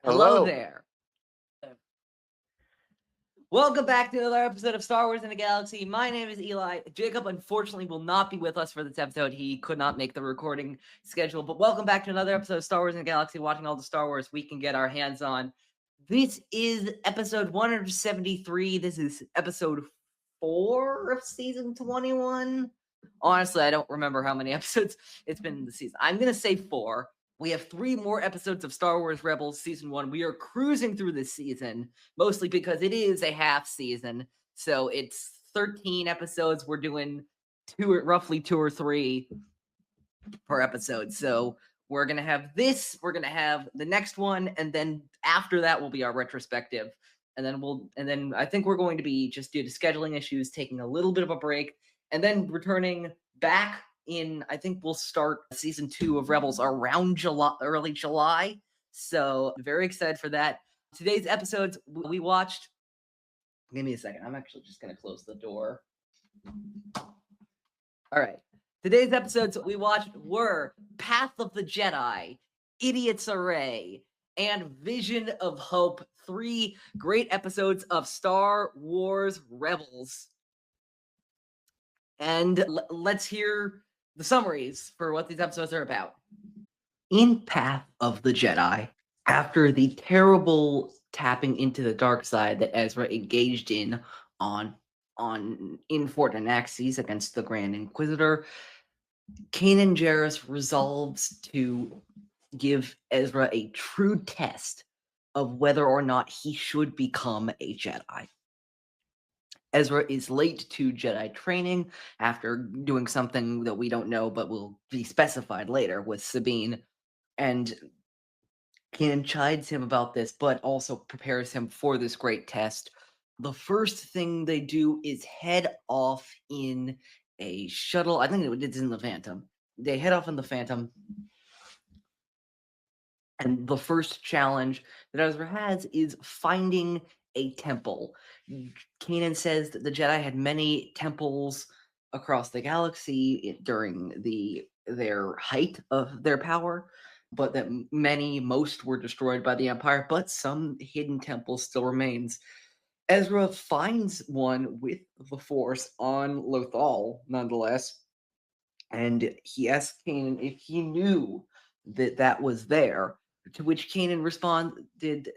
Hello Hello. there. Welcome back to another episode of Star Wars in the Galaxy. My name is Eli. Jacob, unfortunately, will not be with us for this episode. He could not make the recording schedule. But welcome back to another episode of Star Wars in the Galaxy, watching all the Star Wars we can get our hands on. This is episode 173. This is episode 4 of season 21. Honestly, I don't remember how many episodes it's been in the season. I'm going to say 4. We have 3 more episodes of Star Wars Rebels Season 1. We are cruising through this season, mostly because it is a half season. So it's 13 episodes. We're doing roughly 2 or 3 per episode. So we're going to have this, we're going to have the next one, and then after that will be our retrospective. And then I think we're going to be, just due to scheduling issues, taking a little bit of a break and then returning back I think we'll start season 2 of Rebels around early July. So very excited for that. Today's episodes we watched. Give me a second. I'm actually just going to close the door. All right. Today's episodes we watched were Path of the Jedi, Idiot's Array, and Vision of Hope. 3 great episodes of Star Wars Rebels. And let's hear the summaries for what these episodes are about. In Path of the Jedi, after the terrible tapping into the dark side that Ezra engaged in in Fort Anaxes against the Grand Inquisitor, Kanan Jarrus resolves to give Ezra a true test of whether or not he should become a Jedi. Ezra is late to Jedi training after doing something that we don't know but will be specified later with Sabine, and Kanan chides him about this but also prepares him for this great test. The first thing they do is head off in a shuttle. I think it's in the Phantom. They head off in the Phantom, and the first challenge that Ezra has is finding a temple. Kanan says that the Jedi had many temples across the galaxy during their height of their power, but that most were destroyed by the Empire, but some hidden temples still remains. Ezra finds one with the Force on Lothal, nonetheless, and he asks Kanan if he knew that was there, to which Kanan responded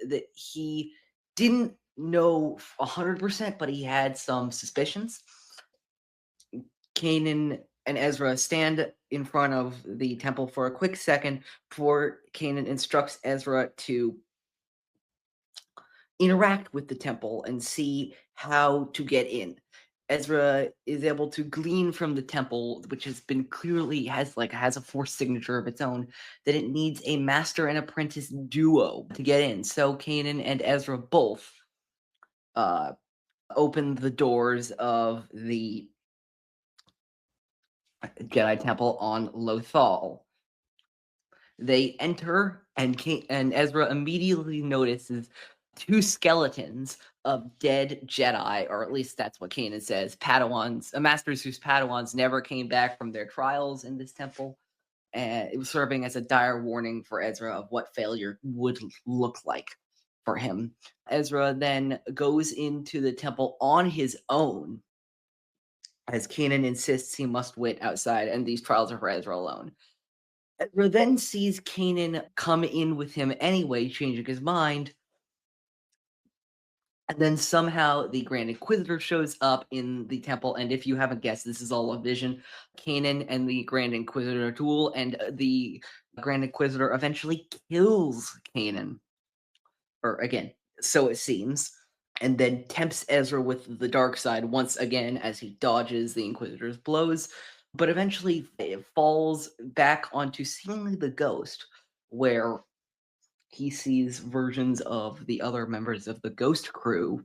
that he didn't know 100%, but he had some suspicions. Kanan and Ezra stand in front of the temple for a quick second before Kanan instructs Ezra to interact with the temple and see how to get in. Ezra is able to glean from the temple, which has been clearly has a Force signature of its own, that it needs a master and apprentice duo to get in. So Kanan and Ezra both open the doors of the Jedi Temple on Lothal. They enter, and Ezra immediately notices 2 skeletons of dead Jedi, or at least that's what Kanan says, Padawans, masters whose Padawans never came back from their trials in this temple. And it was serving as a dire warning for Ezra of what failure would look like for him. Ezra then goes into the temple on his own, as Kanan insists he must wait outside, and these trials are for Ezra alone. Ezra then sees Kanan come in with him anyway, changing his mind. And then somehow the Grand Inquisitor shows up in the temple, and if you haven't guessed, this is all a vision. Kanan and the Grand Inquisitor duel, and the Grand Inquisitor eventually kills Kanan. Or again, so it seems. And then tempts Ezra with the dark side once again as he dodges the Inquisitor's blows, but eventually it falls back onto seemingly the Ghost, where he sees versions of the other members of the Ghost crew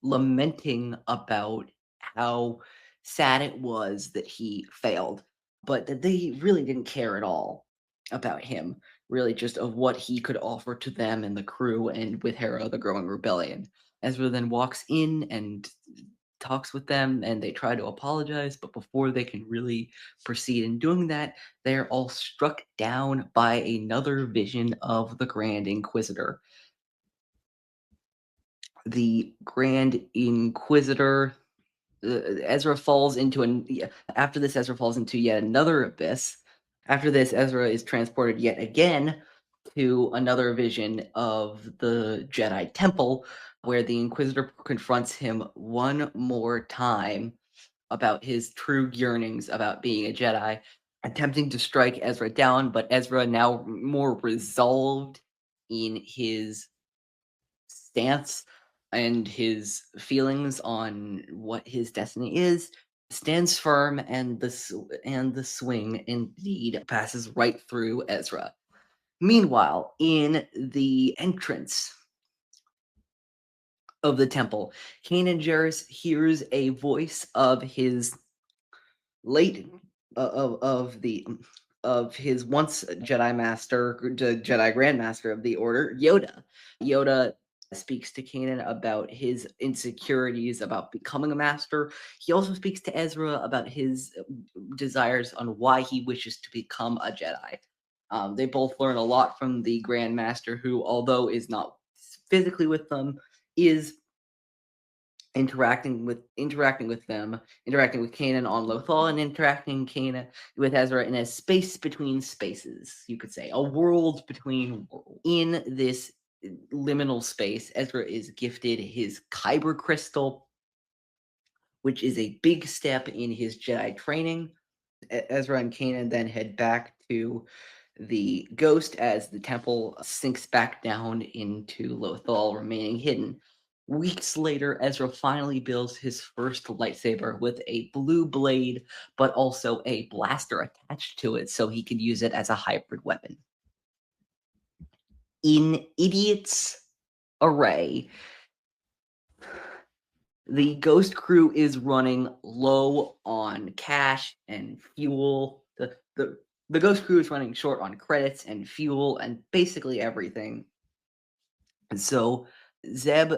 lamenting about how sad it was that he failed, but that they really didn't care at all about him, really just of what he could offer to them and the crew, and with Hera, the growing rebellion. Ezra then walks in and talks with them and they try to apologize, but before they can really proceed in doing that, they're all struck down by another vision of the Grand Inquisitor. The Grand Inquisitor, Ezra falls into after this, Ezra falls into yet another abyss. After this, Ezra is transported yet again to another vision of the Jedi Temple, where the Inquisitor confronts him one more time about his true yearnings about being a Jedi, attempting to strike Ezra down, but Ezra, now more resolved in his stance and his feelings on what his destiny is, stands firm, and the swing indeed passes right through Ezra. Meanwhile, in the entrance of the temple, Kanan Jarrus hears a voice of his late of his once Jedi Master, Jedi Grandmaster of the Order, Yoda. Yoda speaks to Kanan about his insecurities about becoming a master. He also speaks to Ezra about his desires on why he wishes to become a Jedi. They both learn a lot from the Grand Master, who, although is not physically with them, is interacting with them, interacting with Kanan on Lothal, and interacting Kanan with Ezra in a space between spaces, you could say, a world between worlds. In this liminal space, Ezra is gifted his Kyber crystal, which is a big step in his Jedi training. Ezra and Kanan then head back to the Ghost as the temple sinks back down into Lothal, remaining hidden. Weeks later, Ezra finally builds his first lightsaber with a blue blade, but also a blaster attached to it so he could use it as a hybrid weapon. In Idiot's Array, the Ghost crew is running low on cash and fuel. The Ghost crew is running short on credits and fuel and basically everything. And so Zeb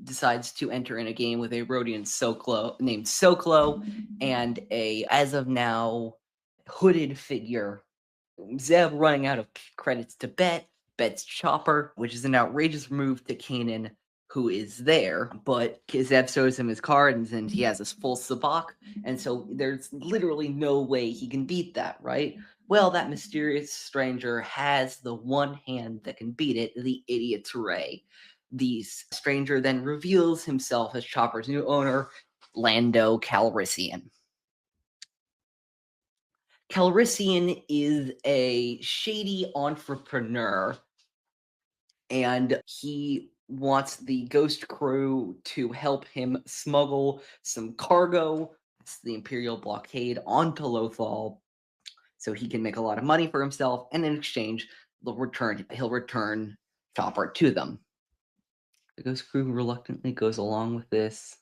decides to enter in a game with a Rhodian named Soklo and a, as of now, hooded figure. Zeb running out of credits to bets Chopper, which is an outrageous move to Kanan, who is there, but Zeb shows him his cards and he has his full sabacc, and so there's literally no way he can beat that, right? Well, that mysterious stranger has the one hand that can beat it, the Idiot's Ray. The stranger then reveals himself as Chopper's new owner, Lando Calrissian. Calrissian is a shady entrepreneur, and he wants the Ghost crew to help him smuggle some cargo, that's the Imperial blockade, onto Lothal so he can make a lot of money for himself, and in exchange, he'll return Chopper to them. The Ghost crew reluctantly goes along with this,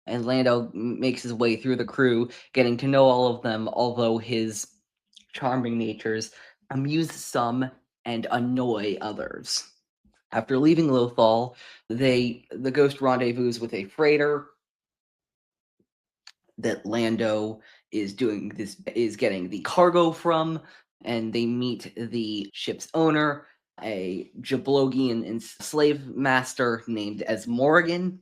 and Lando makes his way through the crew, getting to know all of them, although his charming natures amuse some and annoy others. After leaving Lothal, the Ghost rendezvous with a freighter that Lando is getting the cargo from, and they meet the ship's owner, a Jablogian slave master named Azmorigan.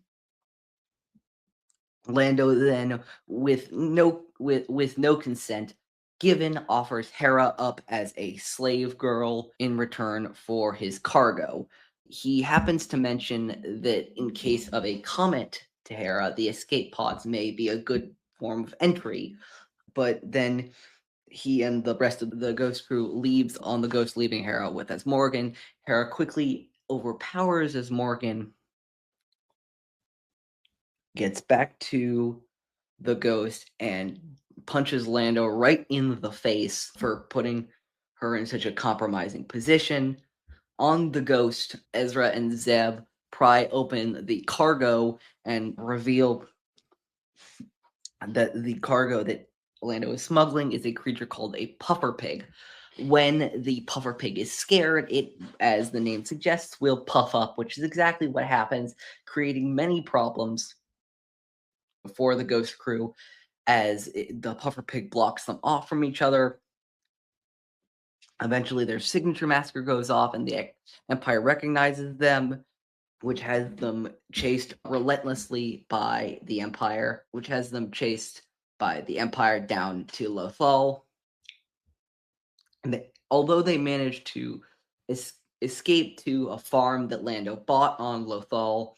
Lando then, with no consent given, offers Hera up as a slave girl in return for his cargo. He happens to mention that in case of a comet to Hera, the escape pods may be a good form of entry, but then he and the rest of the Ghost crew leaves on the Ghost, leaving Hera with Azmorigan. Hera quickly overpowers Azmorigan, gets back to the Ghost, and punches Lando right in the face for putting her in such a compromising position. On the Ghost, Ezra and Zeb pry open the cargo and reveal that the cargo that Lando is smuggling is a creature called a puffer pig. When the puffer pig is scared, it, as the name suggests, will puff up, which is exactly what happens, creating many problems before the Ghost Crew as the Puffer Pig blocks them off from each other. Eventually, their signature massacre goes off, and the Empire recognizes them, which has them chased relentlessly by the Empire, down to Lothal. And although they managed to escape to a farm that Lando bought on Lothal,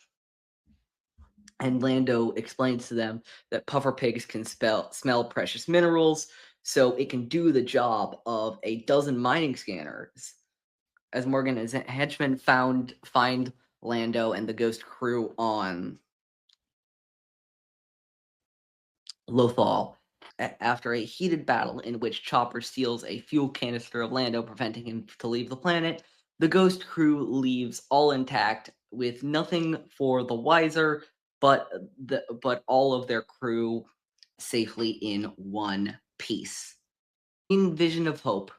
and Lando explains to them that puffer pigs can smell precious minerals, so it can do the job of a dozen mining scanners. Azmorigan and his henchmen find Lando and the Ghost Crew on Lothal after a heated battle in which Chopper steals a fuel canister of Lando, preventing him to leave the planet. The Ghost Crew leaves all intact, with nothing for the wiser, but all of their crew safely in one piece. In Vision of Hope,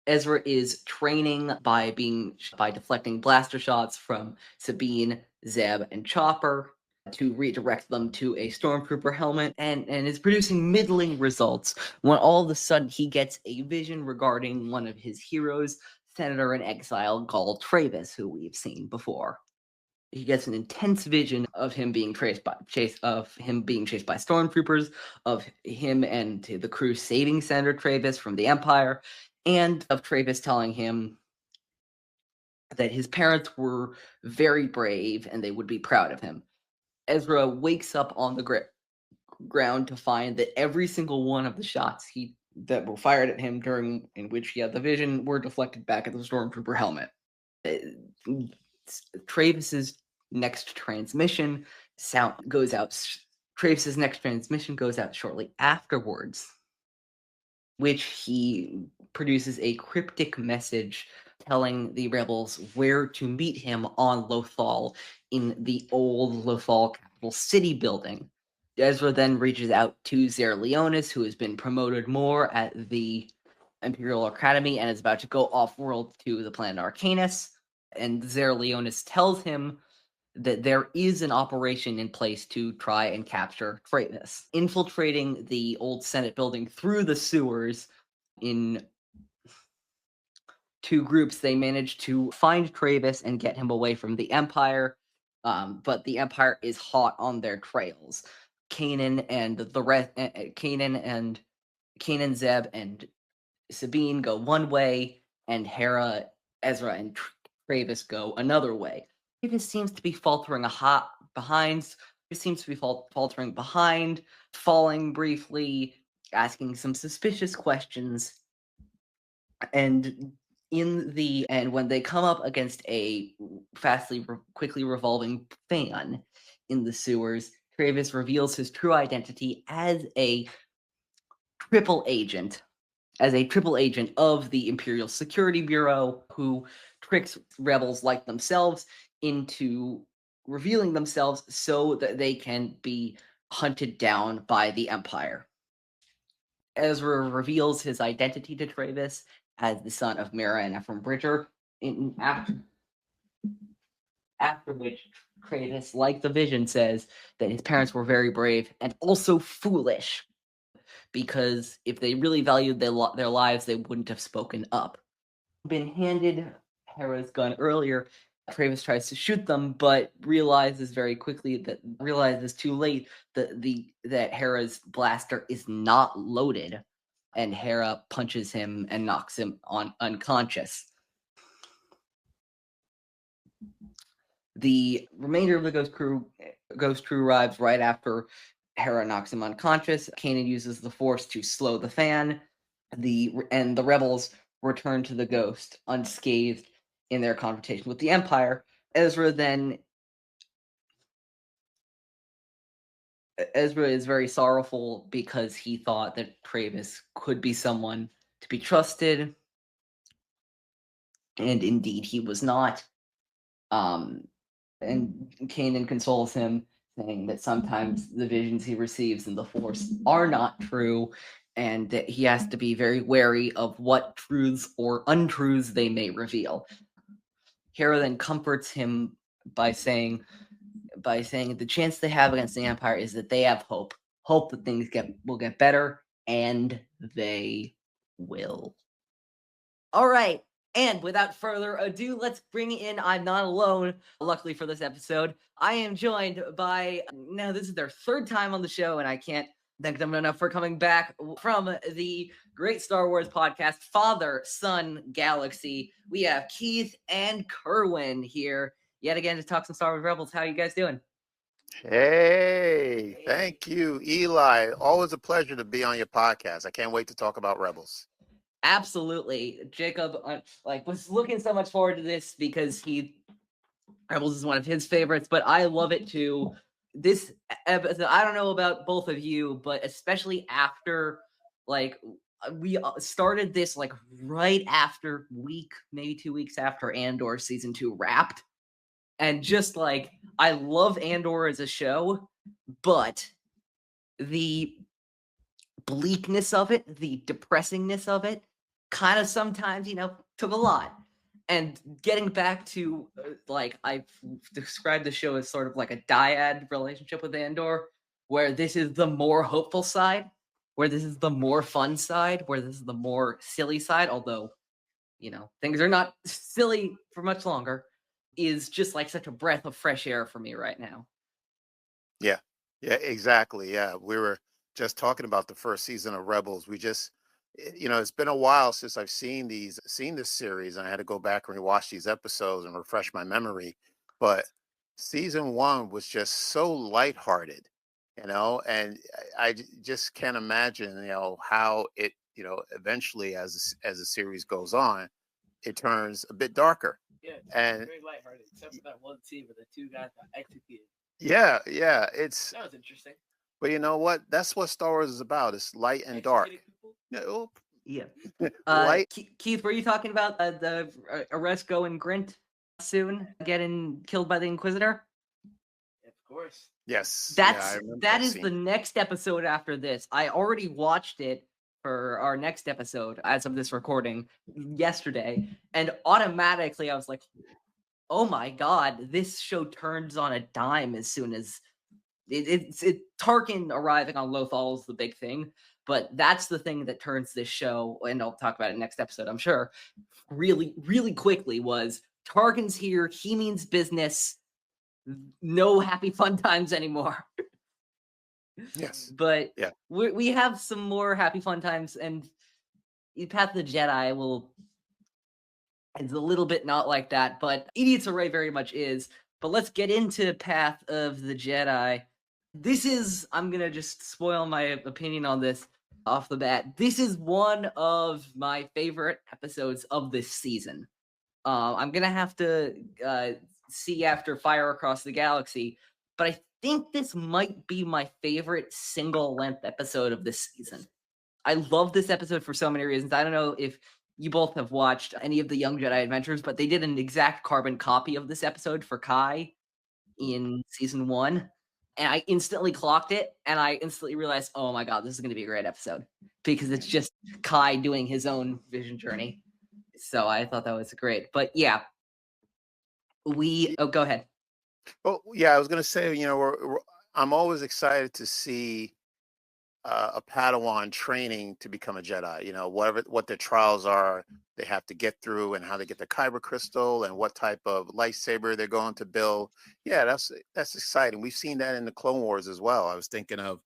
Ezra is training by deflecting blaster shots from Sabine, Zeb, and Chopper to redirect them to a stormtrooper helmet, and is producing middling results when all of a sudden he gets a vision regarding one of his heroes, Senator in Exile Gall Travyis, who we've seen before. He gets an intense vision of him being chased by stormtroopers, of him and the crew saving Senator Travyis from the Empire, and of Travyis telling him that his parents were very brave and they would be proud of him. Ezra wakes up on the ground to find that every single one of the shots that were fired at him in which he had the vision were deflected back at the stormtrooper helmet. Travis's next transmission goes out shortly afterwards, which he produces a cryptic message telling the rebels where to meet him on Lothal in the old Lothal capital city building. Ezra then reaches out to Zare Leonis, who has been promoted more at the Imperial Academy and is about to go off-world to the planet Arcanus. And Zare Leonis tells him that there is an operation in place to try and capture Travyis. Infiltrating the old Senate building through the sewers in two groups, they manage to find Travyis and get him away from the Empire, but the Empire is hot on their trails. Kanan, Zeb, and Sabine go one way, and Hera, Ezra, and Travyis go another way. Travyis seems to be faltering behind, falling briefly, asking some suspicious questions, and when they come up against a quickly revolving fan in the sewers, Travyis reveals his true identity as a triple agent of the Imperial Security Bureau, who tricks rebels like themselves into revealing themselves so that they can be hunted down by the Empire. Ezra reveals his identity to Travyis as the son of Mira and Ephraim Bridger, after which Travyis, like the vision, says that his parents were very brave and also foolish, because if they really valued their lives, they wouldn't have spoken up. Been handed Hera's gun earlier, Travyis tries to shoot them, but realizes too late that Hera's blaster is not loaded, and Hera punches him and knocks him unconscious. The remainder of the Ghost Crew arrives right after Hera knocks him unconscious. Kanan uses the Force to slow the fan. The rebels return to the Ghost unscathed in their confrontation with the Empire. Ezra is very sorrowful because he thought that Travyis could be someone to be trusted, and indeed he was not. And Kanan consoles him, saying that sometimes the visions he receives in the Force are not true, and that he has to be very wary of what truths or untruths they may reveal. Hera then comforts him by by saying the chance they have against the Empire is that they have hope. Hope that things will get better, and they will. All right. And without further ado, let's bring in I'm Not Alone. Luckily for this episode, I am joined by, now this is their third time on the show, and I can't thank them enough for coming back from the great Star Wars podcast, Father, Son, Galaxy. We have Keith and Kerwin here yet again to talk some Star Wars Rebels. How are you guys doing? Hey, thank you, Eli. Always a pleasure to be on your podcast. I can't wait to talk about Rebels. Absolutely. Jacob was looking so much forward to this because Rebels is one of his favorites, but I love it too. This episode, I don't know about both of you, but especially after we started this right after maybe 2 weeks after Andor season 2 wrapped. And just I love Andor as a show, but the bleakness of it, the depressingness of it, kind of sometimes, took a lot. And getting back to, I've described the show as sort of like a dyad relationship with Andor, where this is the more hopeful side, where this is the more fun side, where this is the more silly side, although, things are not silly for much longer, is just such a breath of fresh air for me right now. Yeah, exactly. Yeah, we were just talking about the first season of Rebels. We just, it's been a while since I've seen this series, and I had to go back and rewatch these episodes and refresh my memory. But season 1 was just so lighthearted, and just can't imagine, how it, eventually as the series goes on, it turns a bit darker. Yeah, it's And very lighthearted, except for that one scene where the two guys got executed. yeah, That was interesting. but you know what? That's what Star Wars is about. It's light and dark. Yeah. Light. Keith, were you talking about the Oresco and Grint soon getting killed by the Inquisitor? Of course. Yes. That is the next episode after this. I already watched it for our next episode as of this recording yesterday, and automatically I was like, oh my god, this show turns on a dime as soon as it's Tarkin arriving on Lothal is the big thing, but that's the thing that turns this show, and I'll talk about it next episode, I'm sure, really, really quickly, was Tarkin's here, he means business, no happy fun times anymore. Yes. But yeah, we have some more happy fun times, and Path of the Jedi is a little bit not like that, but Idiot's Array very much is. But let's get into Path of the Jedi. This is, I'm going to just spoil my opinion on this off the bat. This is one of my favorite episodes of this season. I'm going to have to see after Fire Across the Galaxy, but I think this might be my favorite single-length episode of this season. I love this episode for so many reasons. I don't know if you both have watched any of the Young Jedi Adventures, but they did an exact carbon copy of this episode for Kai in season 1. And I instantly clocked it, and I instantly realized, oh my god, this is going to be a great episode. Because it's just Kai doing his own vision journey. So I thought that was great. But yeah, go ahead. Oh, yeah, I was going to say, I'm always excited to see a Padawan training to become a Jedi. What their trials are, they have to get through, and how they get the Kyber crystal, and what type of lightsaber they're going to build. Yeah, that's exciting. We've seen that in the Clone Wars as well. I was thinking of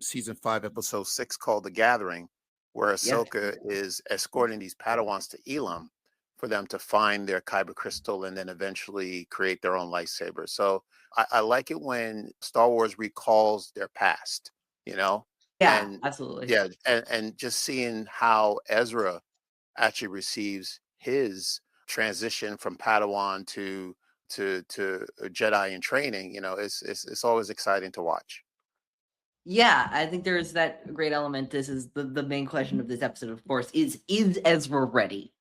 season 5, episode 6, called The Gathering, where Ahsoka is escorting these Padawans to Elam for them to find their Kyber crystal and then eventually create their own lightsaber. So I like it when Star Wars recalls their past, Yeah, and absolutely. Yeah, and just seeing how Ezra actually receives his transition from Padawan to Jedi in training, it's always exciting to watch. Yeah, I think there's that great element. This is the main question of this episode, of course, is Ezra ready?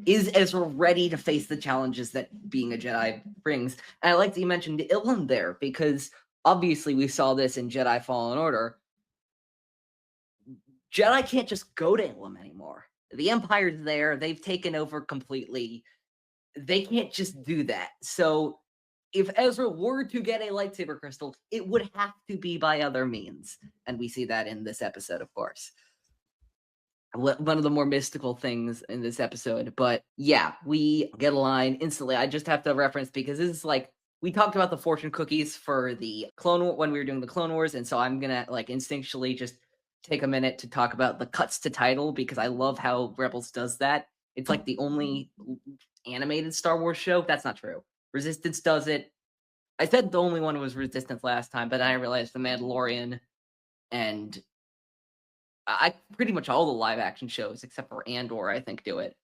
Is Ezra ready to face the challenges that being a Jedi brings? And I like that you mentioned Ilum there, because obviously we saw this in Jedi Fallen Order. Jedi can't just go to Ilum anymore. The Empire's there. They've taken over completely. They can't just do that. So if Ezra were to get a lightsaber crystal, it would have to be by other means. And we see that in this episode, of course. One of the more mystical things in this episode. But yeah, we get a line instantly. I just have to reference because this is like, we talked about the fortune cookies for the Clone War when we were doing the Clone Wars. And so I'm going to like instinctually just take a minute to talk about the cuts to title because I love how Rebels does that. It's like the only animated Star Wars show. That's not true. Resistance does it. I said the only one was Resistance last time, but then I realized The Mandalorian and I pretty much all the live action shows except for Andor, I think, do it.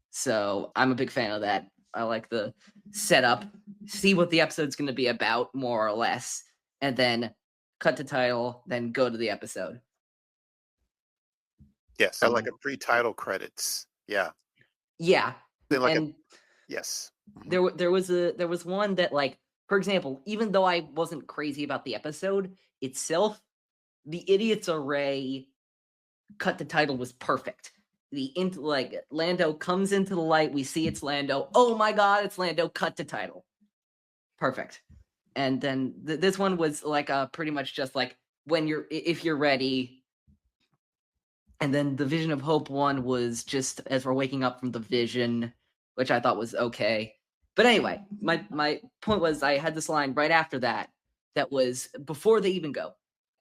So I'm a big fan of that. I like the setup, see what the episode's going to be about, more or less, and then cut to title, then go to the episode. Yes, I like a pre-title credits. Yeah. Yeah. Like and yes. there was one that, like, for example, even though I wasn't crazy about the episode itself, the Idiot's Array cut to title was perfect. Like Lando comes into the light, we see it's Lando. Oh my god, it's Lando. Cut to title. Perfect. And then this one was like pretty much just like if you're ready. And then the Vision of Hope one was just as we're waking up from the vision, which I thought was okay. But anyway, my point was I had this line right after that was before they even go.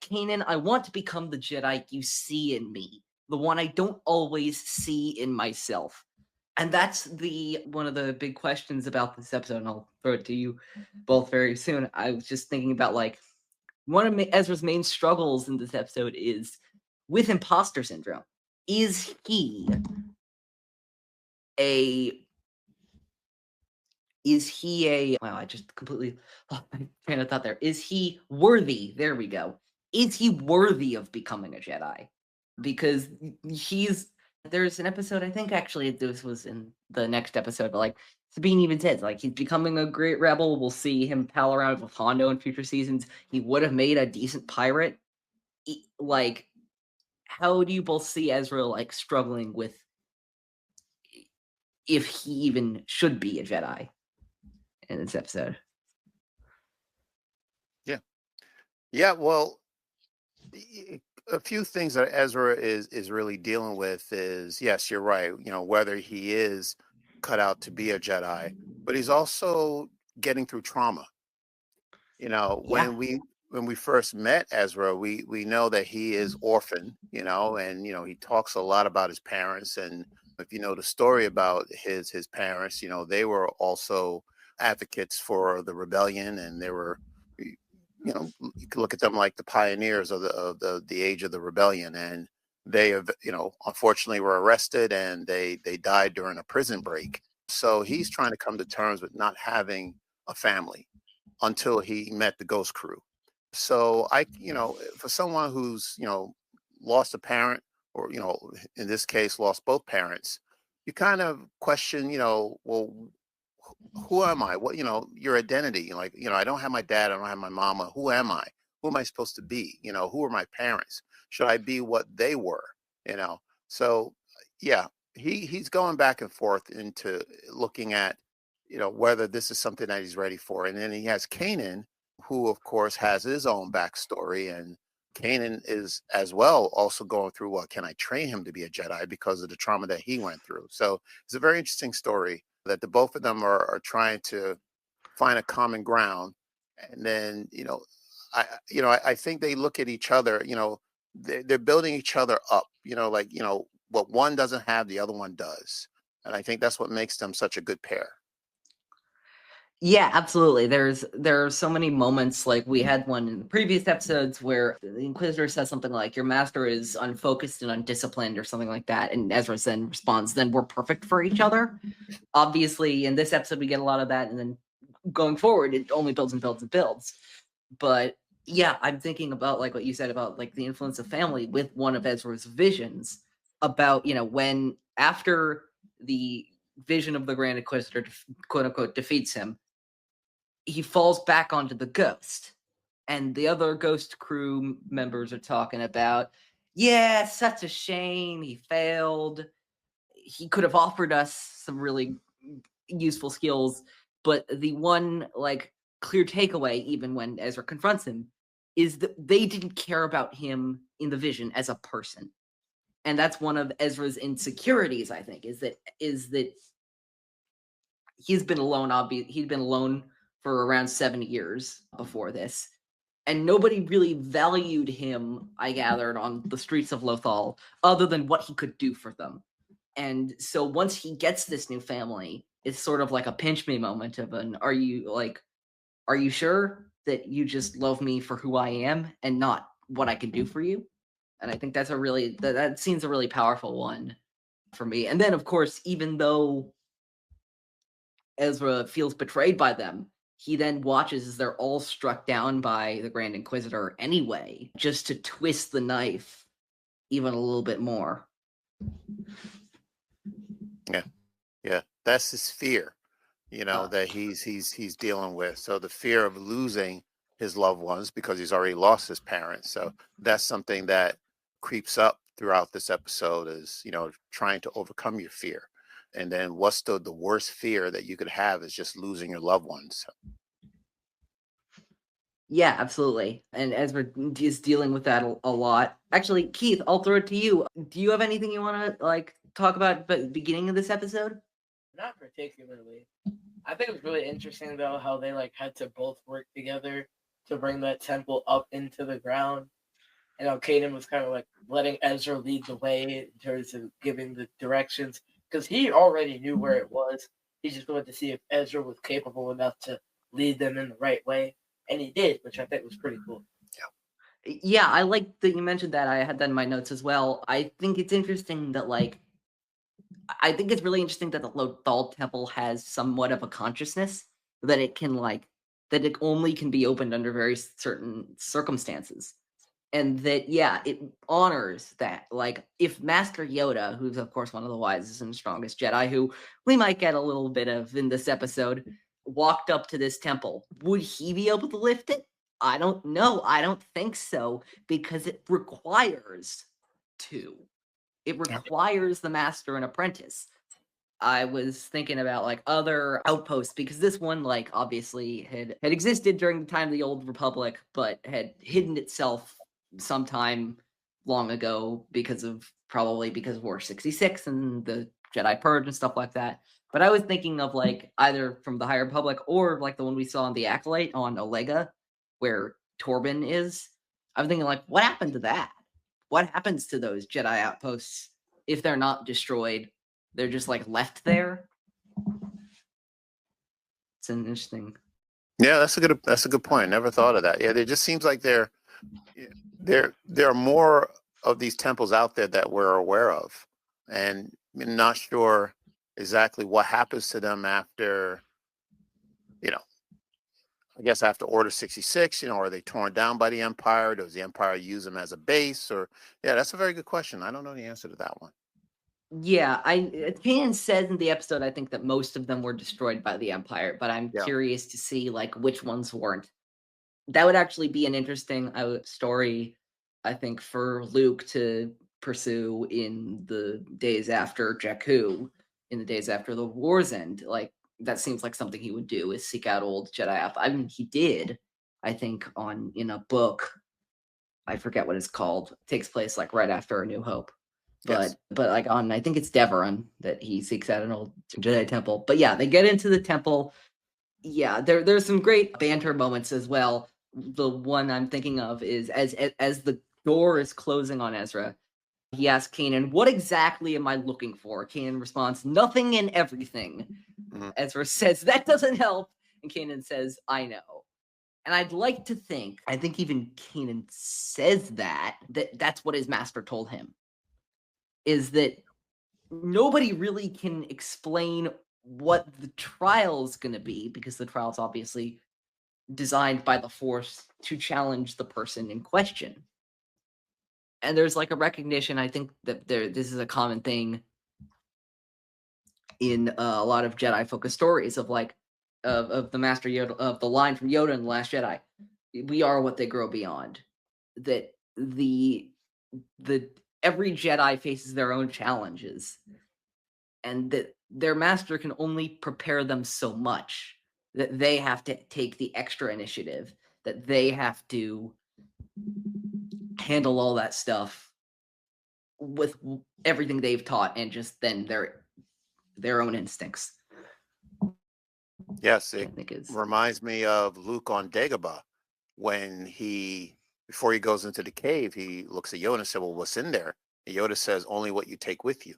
Kanan, I want to become the Jedi you see in me, the one I don't always see in myself. And that's one of the big questions about this episode, and I'll throw it to you both very soon. I was just thinking about, like, one of Ezra's main struggles in this episode is with imposter syndrome. Is he wow, I just completely lost my train of thought there. Is he worthy? There we go. Is he worthy of becoming a Jedi? Because there's an episode, I think actually this was in the next episode, but like Sabine even says, like, he's becoming a great rebel. We'll see him pal around with Hondo in future seasons. He would have made a decent pirate. Like, how do you both see Ezra, like, struggling with if he even should be a Jedi in this episode? Yeah, well, a few things that Ezra is really dealing with is, yes, you're right, whether he is cut out to be a Jedi, but he's also getting through trauma. When we first met Ezra, we know that he is orphan, and he talks a lot about his parents. And if you know the story about his parents, they were also advocates for the rebellion, and they were, you can look at them like the pioneers of the age of the rebellion. And they have, unfortunately were arrested, and they died during a prison break. So he's trying to come to terms with not having a family until he met the Ghost Crew. So for someone who's, lost a parent, or, in this case, lost both parents, you kind of question, well, who am I? What, your identity? Like, I don't have my dad, I don't have my mama. Who am I? Who am I supposed to be? Who are my parents? Should I be what they were? So yeah, he's going back and forth into looking at, whether this is something that he's ready for. And then he has Kanan, who of course has his own backstory, and Kanan is as well also going through, well, can I train him to be a Jedi because of the trauma that he went through? So it's a very interesting story that the both of them are trying to find a common ground. And then, I think they look at each other, they're building each other up, what one doesn't have, the other one does. And I think that's what makes them such a good pair. Yeah, absolutely. There are so many moments, like we had one in the previous episodes where the Inquisitor says something like, your master is unfocused and undisciplined, or something like that, and Ezra then responds, then we're perfect for each other. Obviously, in this episode we get a lot of that, and then going forward it only builds and builds and builds. But yeah, I'm thinking about, like, what you said about, like, the influence of family with one of Ezra's visions about, when after the vision of the Grand Inquisitor, quote unquote, defeats him, he falls back onto the Ghost, and the other Ghost crew members are talking about, yeah, such a shame he failed. He could have offered us some really useful skills, but the one, like, clear takeaway, even when Ezra confronts him, is that they didn't care about him in the vision as a person. And that's one of Ezra's insecurities, I think, is that he's been alone. He'd been alone for around 7 years before this, and nobody really valued him, I gathered, on the streets of Lothal, other than what he could do for them. And so once he gets this new family, it's sort of like a pinch me moment of are you sure that you just love me for who I am and not what I can do for you? And I think that's that scene's a really powerful one for me. And then, of course, even though Ezra feels betrayed by them, he then watches as they're all struck down by the Grand Inquisitor anyway, just to twist the knife even a little bit more. Yeah, that's his fear, that he's dealing with. So the fear of losing his loved ones because he's already lost his parents. So that's something that creeps up throughout this episode is, trying to overcome your fear. And then what's the worst fear that you could have is just losing your loved ones. Yeah, absolutely. And Ezra is dealing with that a lot. Actually, Keith, I'll throw it to you. Do you have anything you want to talk about at the beginning of this episode? Not particularly. I think it was really interesting though how they had to both work together to bring that temple up into the ground. And how Kanan was kind of letting Ezra lead the way in terms of giving the directions because he already knew where it was. He just wanted to see if Ezra was capable enough to lead them in the right way, and he did, which I think was pretty cool. Yeah, I like that you mentioned that. I had that in my notes as well. I think it's interesting that I think it's really interesting that the Lothal Temple has somewhat of a consciousness that it can that it only can be opened under very certain circumstances. And that, yeah, it honors that. If Master Yoda, who's of course one of the wisest and strongest Jedi, who we might get a little bit of in this episode, walked up to this temple, would he be able to lift it? I don't know. I don't think so, because it requires two. It requires the master and apprentice. I was thinking about other outposts because this one obviously had existed during the time of the Old Republic, but had hidden itself sometime long ago probably because of War 66 and the Jedi Purge and stuff like that. But I was thinking of either from the High Republic or the one we saw on the Acolyte on Olega, where Torben is. I'm thinking what happened to that? What happens to those Jedi outposts if they're not destroyed? They're just left there. It's an interesting. Yeah, that's a good point. Never thought of that. Yeah, it just seems like there are more of these temples out there that we're aware of, and I'm not sure exactly what happens to them after, I guess after Order 66. Are they torn down by the Empire? Does the Empire use them as a base? Or yeah, that's a very good question. I don't know the answer to that one. Yeah, Kanan says in the episode, I think that most of them were destroyed by the Empire, but I'm curious to see which ones weren't. That would actually be an interesting story, I think, for Luke to pursue in the days after Jakku, in the days after the war's end. That seems like something he would do, is seek out old Jedi. I mean, he did, I think, in a book. I forget what it's called. It takes place right after A New Hope. But on, I think it's Deveron that he seeks out an old Jedi temple. But yeah, they get into the temple. Yeah, there's some great banter moments as well. The one I'm thinking of is as the door is closing on Ezra, he asks Kanan, "What exactly am I looking for?" Kanan responds, "Nothing and everything." Mm-hmm. Ezra says, "That doesn't help." And Kanan says, "I know." And I'd like to think, I think even Kanan says that's what his master told him. Is that nobody really can explain what the trial's going to be, because the trial's obviously designed by the Force to challenge the person in question. And there's a recognition, I think, that this is a common thing in a lot of Jedi-focused stories of of the Master Yoda, of the line from Yoda in The Last Jedi. We are what they grow beyond. That every Jedi faces their own challenges, and that their master can only prepare them so much. that they have to take the extra initiative, that they have to handle all that stuff with everything they've taught and just then their own instincts. Yes, I it think is reminds me of Luke on Dagobah when before he goes into the cave, he looks at Yoda and said, "Well, what's in there?" And Yoda says, "Only what you take with you."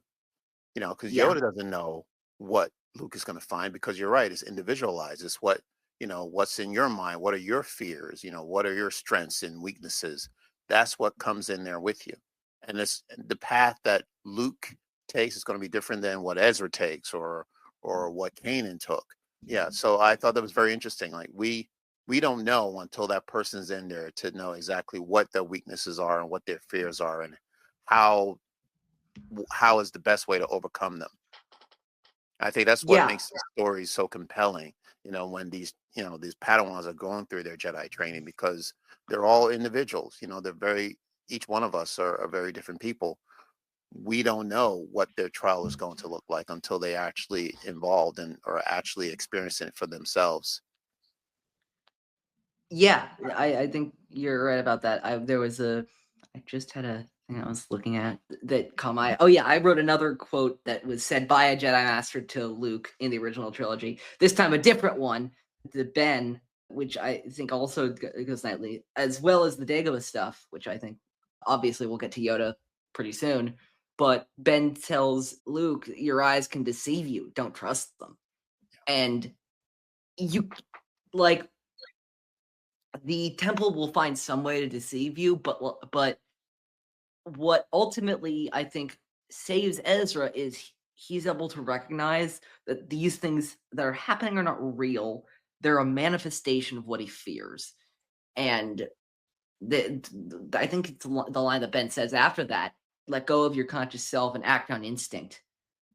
Because yeah. Yoda doesn't know what Luke is going to find because you're right, it's individualized. It's what's in your mind. What are your fears? What are your strengths and weaknesses? That's what comes in there with you. And the path that Luke takes is going to be different than what Ezra takes or what Kanan took. Yeah. So I thought that was very interesting. Like we don't know until that person's in there to know exactly what their weaknesses are and what their fears are and how is the best way to overcome them. I think that's what Yeah. makes the story so compelling, when these Padawans are going through their Jedi training because they're all individuals, each one of us are very different people. We don't know what their trial is going to look like until they actually involved and or actually experiencing it for themselves. Yeah, I think you're right about that. I just had a thing I was looking at that caught my. Oh yeah, I wrote another quote that was said by a Jedi Master to Luke in the original trilogy. This time a different one to Ben, which I think also goes nightly, as well as the Dagobah stuff, which I think obviously we'll get to Yoda pretty soon. But Ben tells Luke, "Your eyes can deceive you. Don't trust them." And you like the temple will find some way to deceive you, but what ultimately I think saves Ezra is he's able to recognize that these things that are happening are not real. They're a manifestation of what he fears. And I think it's the line that Ben says after that, let go of your conscious self and act on instinct.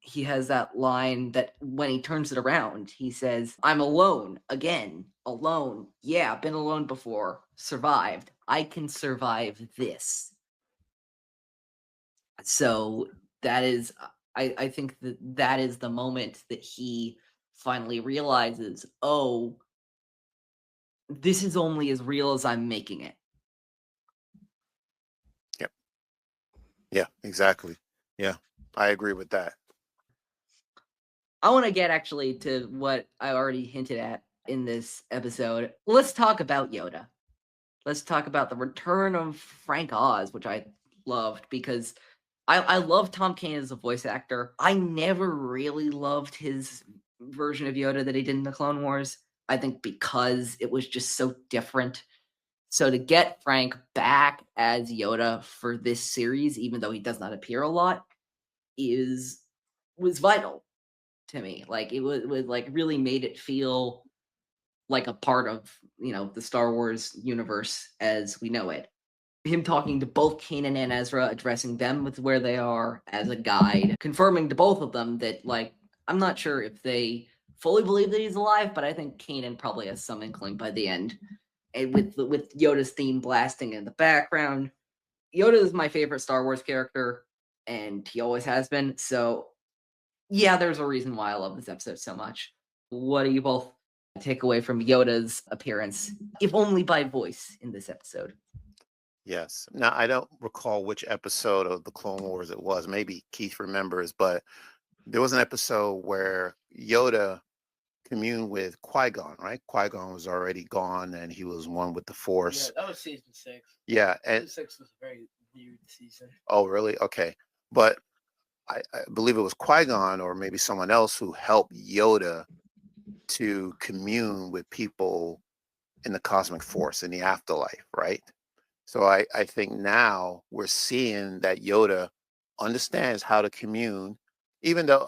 He has that line that when he turns it around, he says, I'm alone again, alone. Yeah, been alone before, survived. I can survive this. So that is, I think that is the moment that he finally realizes, oh, this is only as real as I'm making it. Yep. Yeah, exactly. Yeah, I agree with that. I want to get actually to what I already hinted at in this episode. Let's talk about Yoda. Let's talk about the return of Frank Oz, which I loved because I love Tom Kane as a voice actor. I never really loved his version of Yoda that he did in the Clone Wars. I think because it was just so different. So to get Frank back as Yoda for this series, even though he does not appear a lot, was vital to me. Like it was like really made it feel like a part of the Star Wars universe as we know it. Him talking to both Kanan and Ezra, addressing them with where they are as a guide, confirming to both of them that I'm not sure if they fully believe that he's alive, but I think Kanan probably has some inkling by the end. And with Yoda's theme blasting in the background, Yoda is my favorite Star Wars character, and he always has been. So yeah, there's a reason why I love this episode so much. What do you both take away from Yoda's appearance, if only by voice, in this episode? Yes. Now I don't recall which episode of the Clone Wars it was. Maybe Keith remembers, but there was an episode where Yoda communed with Qui-Gon, right? Qui-Gon was already gone and he was one with the Yeah, Force. that was season 6. Yeah. Season And 6 was a very weird season. oh, really? Okay. But I believe it was Qui-Gon or maybe someone else who helped Yoda to commune with people in the cosmic force in the afterlife, right? So I think now we're seeing that Yoda understands how to commune, even though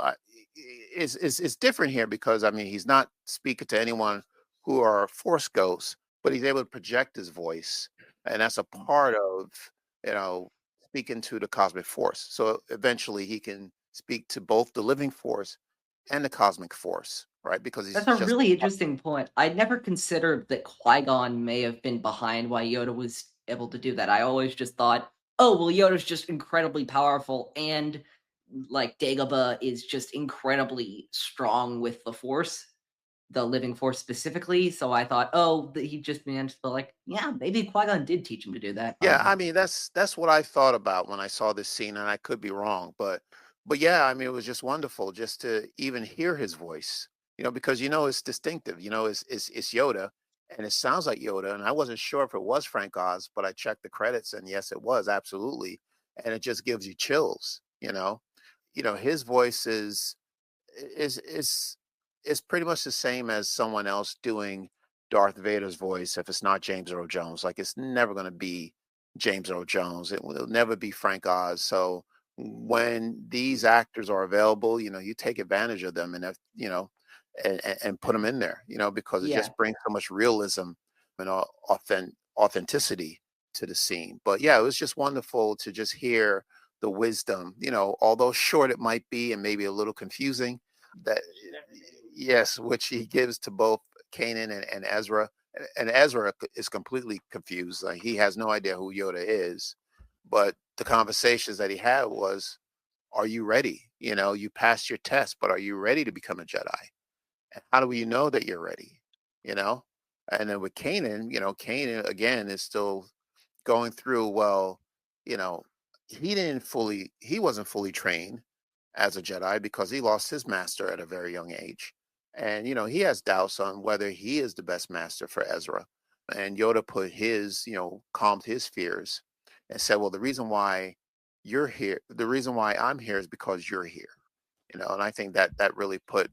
it's different here because I mean he's not speaking to anyone who are force ghosts, but he's able to project his voice, and that's a part of you know speaking to the cosmic force. So eventually he can speak to both the living force and the cosmic force, right? Because he's That's a just really interesting point. I'd never considered that Qui-Gon may have been behind why Yoda was able to do that. I always just thought, oh, well, Yoda's just incredibly powerful, and like Dagobah is just incredibly strong with the Force. the Living Force specifically. So I thought, oh, he just managed to like, yeah, maybe Qui-Gon did teach him to do that. Yeah, I mean that's what I thought about when I saw this scene, and I could be wrong, but yeah, I mean it was just wonderful just to even hear his voice, because it's distinctive, it's Yoda, and it sounds like Yoda, and I wasn't sure if it was Frank Oz, but I checked the credits, and yes, it was absolutely, and it just gives you chills, his voice is is pretty much the same as someone else doing Darth Vader's voice if it's not James Earl Jones. Like it's never going to be James Earl Jones. It will never be Frank Oz. So when these actors are available, you take advantage of them and and put them in there, because it Yeah. just brings so much realism and authenticity to the scene. But yeah, it was just wonderful to just hear the wisdom, although short it might be and maybe a little confusing, that yes, which he gives to both Kanan and Ezra. And Ezra is completely confused. Like he has no idea who Yoda is. But the conversations that he had was, are you ready? You passed your test, but are you ready to become a Jedi? And how do you know that you're ready? You know? And then with Kanan, Kanan again is still going through, well, you know, he wasn't fully trained as a Jedi because he lost his master at a very young age. And, he has doubts on whether he is the best master for Ezra. And Yoda put calmed his fears and said, well, the reason why you're here, the reason why I'm here is because you're here. And I think that really put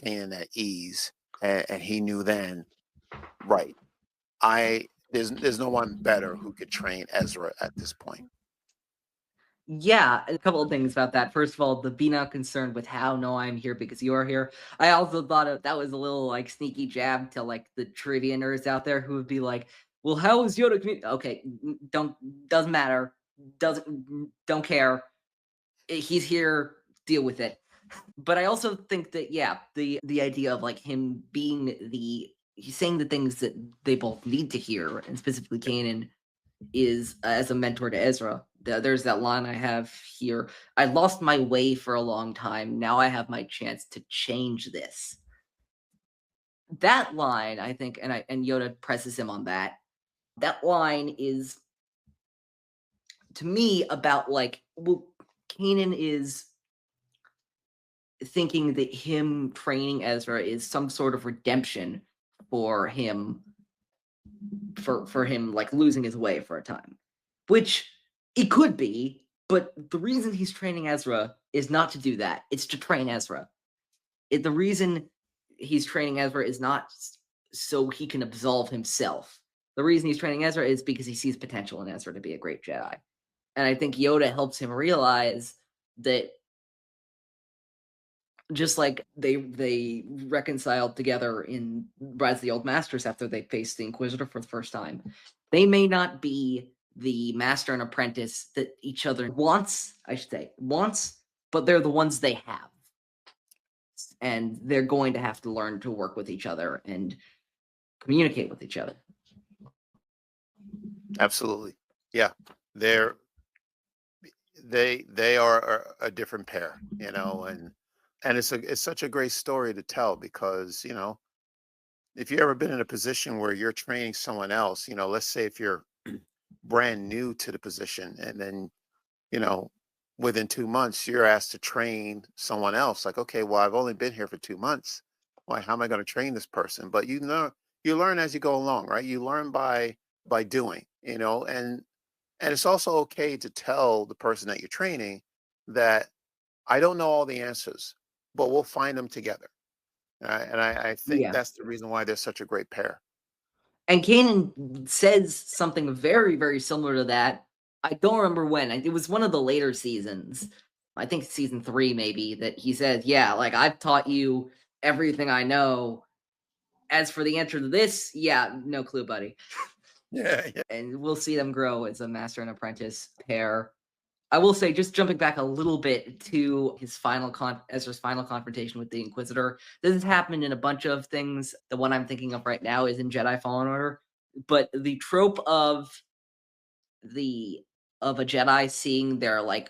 Kanan at ease. And he knew then, right, there's no one better who could train Ezra at this point. Yeah, a couple of things about that. First of all, the be not concerned with how. No, I'm here because you are here. I also thought that was a little like sneaky jab to like the trivia nerds out there who would be like, "Well, how is Yoda?" Okay, doesn't matter. Don't care. He's here. Deal with it. But I also think that the idea of like him being he's saying the things that they both need to hear, and specifically Kanan is as a mentor to Ezra. There's that line I have here. I lost my way for a long time. Now I have my chance to change this. That line, I think, and Yoda presses him on that. That line is to me about like, well, Kanan is thinking that him training Ezra is some sort of redemption for him for him like losing his way for a time, which it could be, but the reason he's training Ezra is not to do that. It's to train Ezra. The reason he's training Ezra is not so he can absolve himself. The reason he's training Ezra is because he sees potential in Ezra to be a great Jedi. And I think Yoda helps him realize that just like they reconciled together in Rise of the Old Masters after they faced the Inquisitor for the first time, they may not be the master and apprentice that each other wants, but they're the ones they have. And they're going to have to learn to work with each other and communicate with each other. Absolutely. Yeah. They are a different pair, and it's such a great story to tell because, if you ever been in a position where you're training someone else, let's say if you're brand new to the position and then, you know, within 2 months you're asked to train someone else, like, okay, well, I've only been here for 2 months. Why, how am I going to train this person? But you learn as you go along, right? You learn by doing, and it's also okay to tell the person that you're training that I don't know all the answers, but we'll find them together. And I think Yeah. that's the reason why they're such a great pair. And Kanan says something very, very similar to that. I don't remember when. It was one of the later seasons. I think season 3 maybe, that he says, yeah, like I've taught you everything I know. As for the answer to this, yeah, no clue, buddy. Yeah, yeah. And we'll see them grow as a master and apprentice pair. I will say, just jumping back a little bit to his Ezra's final confrontation with the Inquisitor. This has happened in a bunch of things. The one I'm thinking of right now is in Jedi Fallen Order. But the trope of a Jedi seeing their like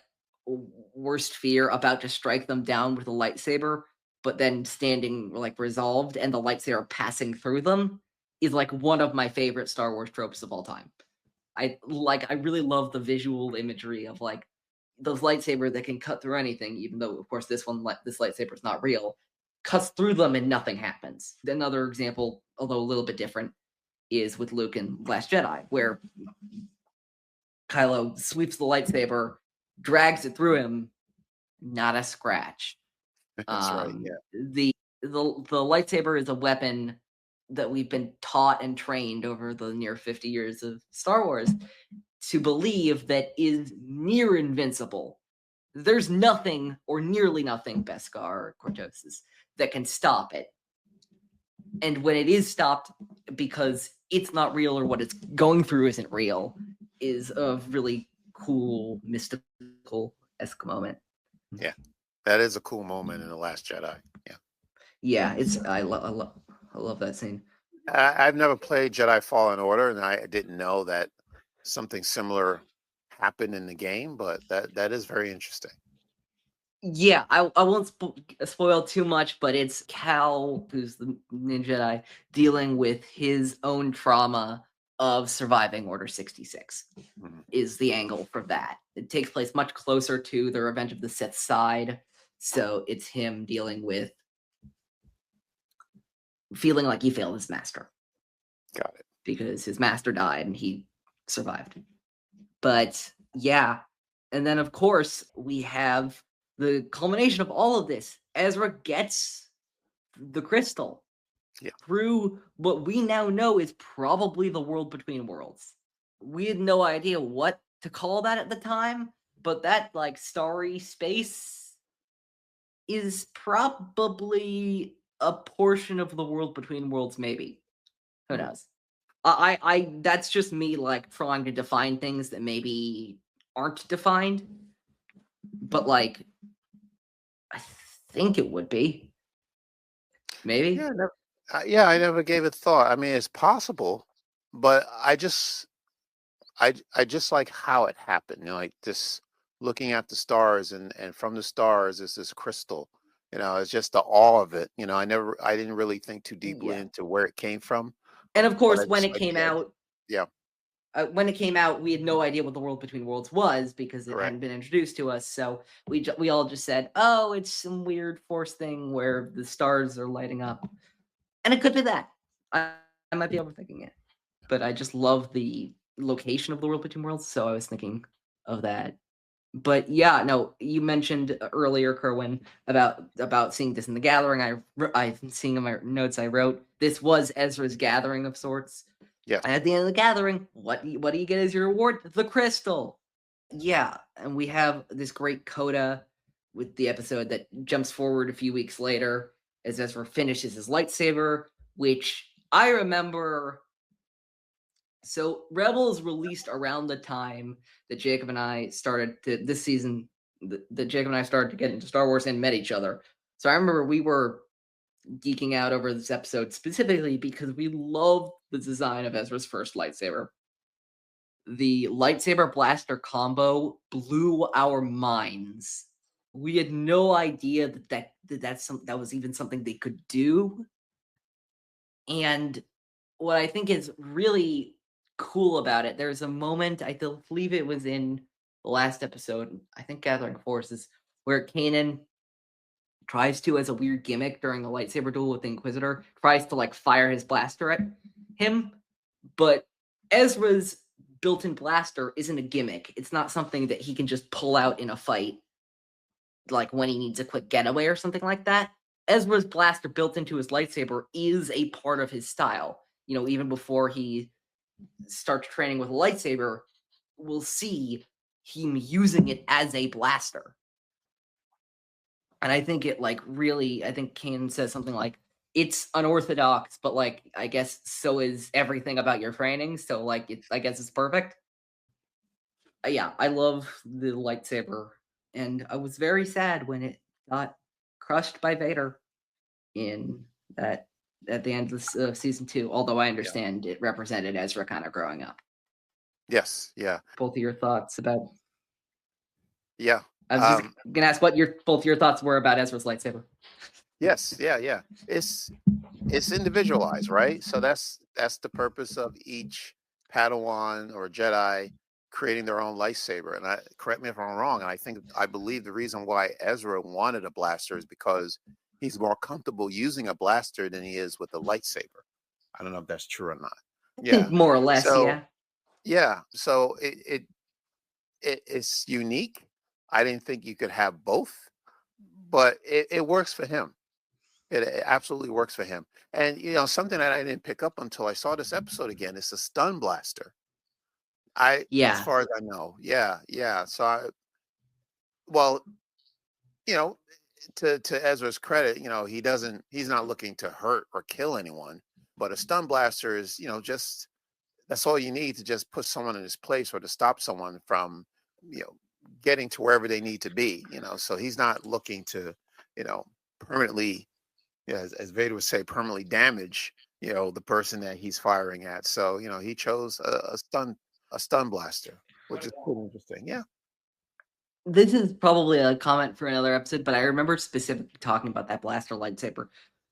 worst fear about to strike them down with a lightsaber but then standing like resolved and the lightsaber passing through them is like one of my favorite Star Wars tropes of all time. I really love the visual imagery of like those lightsaber that can cut through anything, even though of course this lightsaber is not real, cuts through them and nothing happens. Another example, although a little bit different, is with Luke in Last Jedi, where Kylo sweeps the lightsaber, drags it through him, not a scratch. That's right. Yeah. The lightsaber is a weapon that we've been taught and trained over the near 50 years of Star Wars to believe that is near invincible. There's nothing or nearly nothing, Beskar or Cortosis, that can stop it. And when it is stopped because it's not real or what it's going through isn't real, is a really cool, mystical-esque moment. Yeah. That is a cool moment in The Last Jedi. Yeah. Yeah, I love that scene. I've never played Jedi Fallen Order, and I didn't know that something similar happened in the game, but that is very interesting. Yeah, I won't spoil too much, but it's Cal, who's the Ninja Jedi, dealing with his own trauma of surviving Order 66, is the angle for that. It takes place much closer to the Revenge of the Sith side, so it's him dealing with feeling like he failed his master. Got it. Because his master died and he survived. But yeah, and then of course we have the culmination of all of this. Ezra gets the crystal through what we now know is probably the world between worlds. We had no idea what to call that at the time, but that like starry space is probably a portion of the world between worlds, maybe. Who knows? I that's just me like trying to define things that maybe aren't defined, but like I think it would be maybe. Yeah, I never gave it thought. I mean, it's possible, but I just like how it happened. Like this, looking at the stars, and from the stars is this crystal. It's just the awe of it. I didn't really think too deeply into where it came from. And of course, when when it came out, we had no idea what the world between worlds was because it hadn't been introduced to us. So we all just said, "Oh, it's some weird force thing where the stars are lighting up," and it could be that. I might be overthinking it, but I just love the location of the world between worlds, so I was thinking of that. But yeah, no, you mentioned earlier, Kerwin, about seeing this in the gathering. I've seeing in my notes I wrote this was Ezra's gathering of sorts. Yeah. And at the end of the gathering, what do you get as your reward? The crystal. Yeah, and we have this great coda with the episode that jumps forward a few weeks later as Ezra finishes his lightsaber, which I remember. So Rebels released around the time that Jacob and I started to this season. That Jacob and I started to get into Star Wars and met each other. So I remember we were geeking out over this episode specifically because we loved the design of Ezra's first lightsaber. The lightsaber blaster combo blew our minds. We had no idea that was even something they could do. And what I think is really cool about it, there's a moment, I believe it was in the last episode, I think Gathering Forces, where Kanan tries to, as a weird gimmick during the lightsaber duel with the Inquisitor, tries to like fire his blaster at him, but Ezra's built-in blaster isn't a gimmick. It's not something that he can just pull out in a fight, like when he needs a quick getaway or something like that. Ezra's blaster built into his lightsaber is a part of his style. Even before he starts training with a lightsaber, we'll see him using it as a blaster. And I think it I think Kanan says something like, it's unorthodox, but I guess so is everything about your training. So I guess it's perfect. Yeah, I love the lightsaber, and I was very sad when it got crushed by Vader in that at the end of season 2. Although I understand it represented Ezra kind of growing up. Yes. Yeah. Both of your thoughts about? Yeah. I was just gonna ask what both your thoughts were about Ezra's lightsaber. Yes, yeah. It's individualized, right? So that's the purpose of each Padawan or Jedi creating their own lightsaber. And correct me if I'm wrong, and I believe the reason why Ezra wanted a blaster is because he's more comfortable using a blaster than he is with a lightsaber. I don't know if that's true or not. I Yeah. think more or less, So yeah. yeah, so it's unique. I didn't think you could have both, but it works for him. It absolutely works for him. And something that I didn't pick up until I saw this episode again is a stun blaster. As Yeah. far as I know, yeah. So well, you know, to Ezra's credit, he's not looking to hurt or kill anyone, but a stun blaster is, just that's all you need to just put someone in his place or to stop someone from, you know, getting to wherever they need to be. So he's not looking to, permanently, as Vader would say, permanently damage, the person that he's firing at. So, he chose a stun blaster, which is pretty interesting. Yeah. This is probably a comment for another episode, but I remember specifically talking about that blaster lightsaber.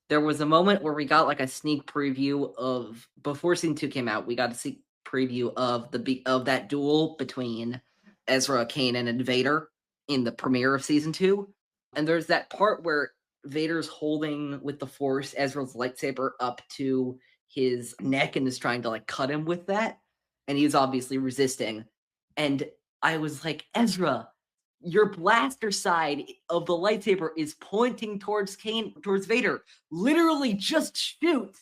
There was a moment where we got like a sneak preview of before season 2 came out. We got a sneak preview of that duel between Ezra, Kanan, and Vader in the premiere of season 2. And there's that part where Vader's holding with the Force Ezra's lightsaber up to his neck and is trying to like cut him with that, and he's obviously resisting. And I was like, Ezra, your blaster side of the lightsaber is pointing towards Vader. Literally, just shoot.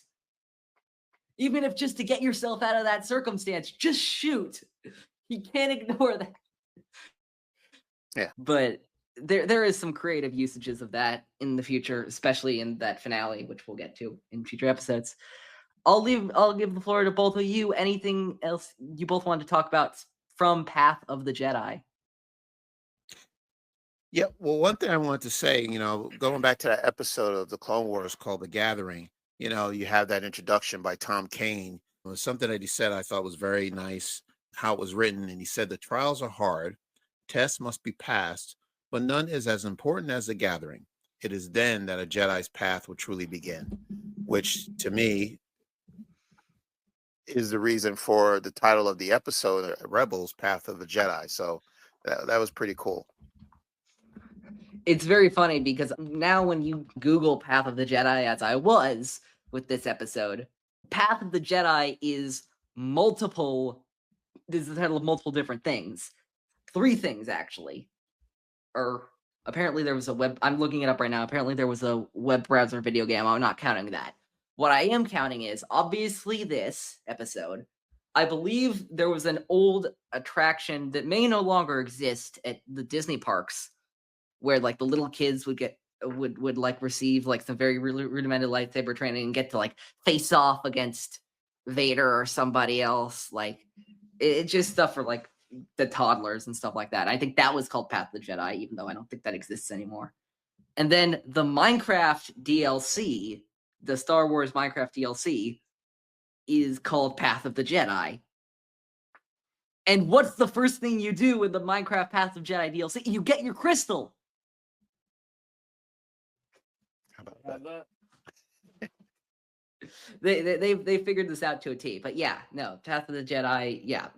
Even if just to get yourself out of that circumstance, just shoot. You can't ignore that. Yeah. But there is some creative usages of that in the future, especially in that finale, which we'll get to in future episodes. I'll give the floor to both of you. Anything else you both want to talk about from Path of the Jedi? Yeah. Well, one thing I wanted to say, going back to that episode of the Clone Wars called The Gathering, you have that introduction by Tom Kane. It was something that he said I thought was very nice, how it was written. And he said, the trials are hard, tests must be passed, but none is as important as the gathering. It is then that a Jedi's path will truly begin, which to me is the reason for the title of the episode, Rebels, Path of the Jedi. So that was pretty cool. It's very funny because now when you Google Path of the Jedi, as I was with this episode, Path of the Jedi is this is the title of multiple different things. 3 things, actually. Or apparently there was I'm looking it up right now. Apparently there was a web browser video game. I'm not counting that. What I am counting is, obviously, this episode. I believe there was an old attraction that may no longer exist at the Disney parks, where like the little kids would like receive like some very rudimentary lightsaber training and get to like face off against Vader or somebody else. Like it's just stuff for like the toddlers and stuff like that. I think that was called Path of the Jedi, even though I don't think that exists anymore. And then the Minecraft DLC, the Star Wars Minecraft DLC, is called Path of the Jedi. And what's the first thing you do with the Minecraft Path of Jedi DLC? You get your crystal. How about that? They figured this out to a T. But yeah, no, Path of the Jedi, yeah,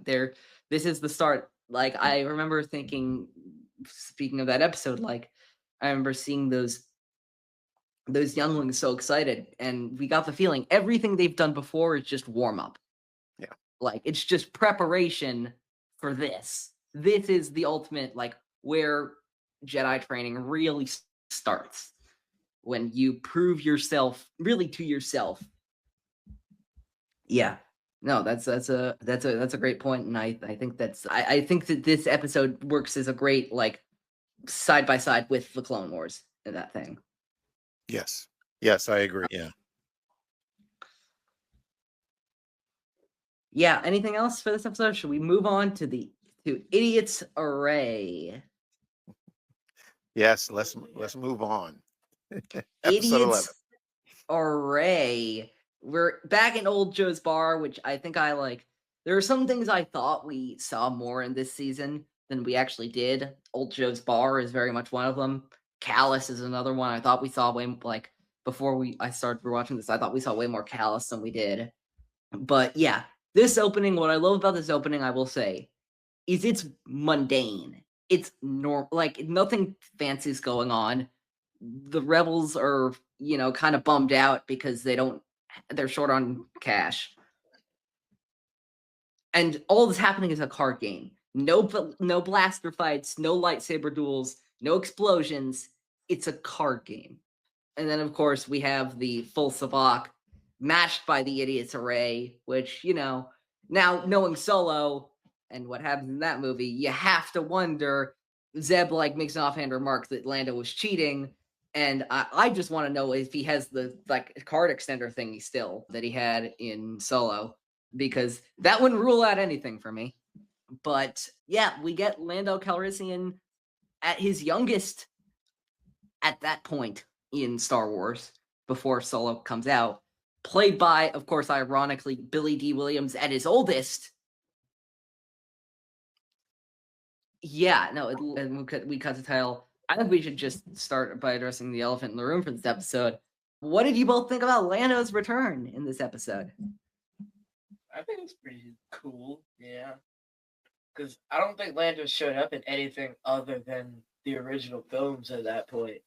this is the start. Like, I remember thinking, speaking of that episode, like, I remember seeing those younglings so excited, and we got the feeling everything they've done before is just warm up. Yeah. Like, it's just preparation for this. This is the ultimate, like, where Jedi training really starts. When you prove yourself really to yourself. Yeah. No, that's a great point, and I think I think that this episode works as a great like side by side with the Clone Wars and that thing. Yes, I agree. Yeah. Anything else for this episode? Should we move on to Idiot's Array? Yes, let's move on. Idiot's Array. We're back in Old Joe's bar, which I think I like. There are some things I thought we saw more in this season than we actually did. Old Joe's bar is very much one of them. Callus is another one. I thought we saw way like before I started watching this. I thought we saw way more Callus than we did. But yeah, this opening, what I love about this opening, I will say, is it's mundane. It's like nothing fancy is going on. The rebels are, kind of bummed out because they're short on cash. And all that's happening is a card game. No blaster fights, no lightsaber duels, no explosions. It's a card game. And then, of course, we have the full Savak matched by the Idiot's Array, which, now knowing Solo and what happens in that movie, you have to wonder. Zeb makes an offhand remark that Lando was cheating, and I just want to know if he has the card extender thingy still that he had in Solo, because that wouldn't rule out anything for me. But yeah, we get Lando Calrissian at his youngest at that point in Star Wars before Solo comes out, played by, of course, ironically, Billy D. Williams at his oldest. Yeah, no, we cut the title. I think we should just start by addressing the elephant in the room for this episode. What did you both think about Lando's return in this episode? I think it's pretty cool, yeah. Because I don't think Lando showed up in anything other than the original films at that point.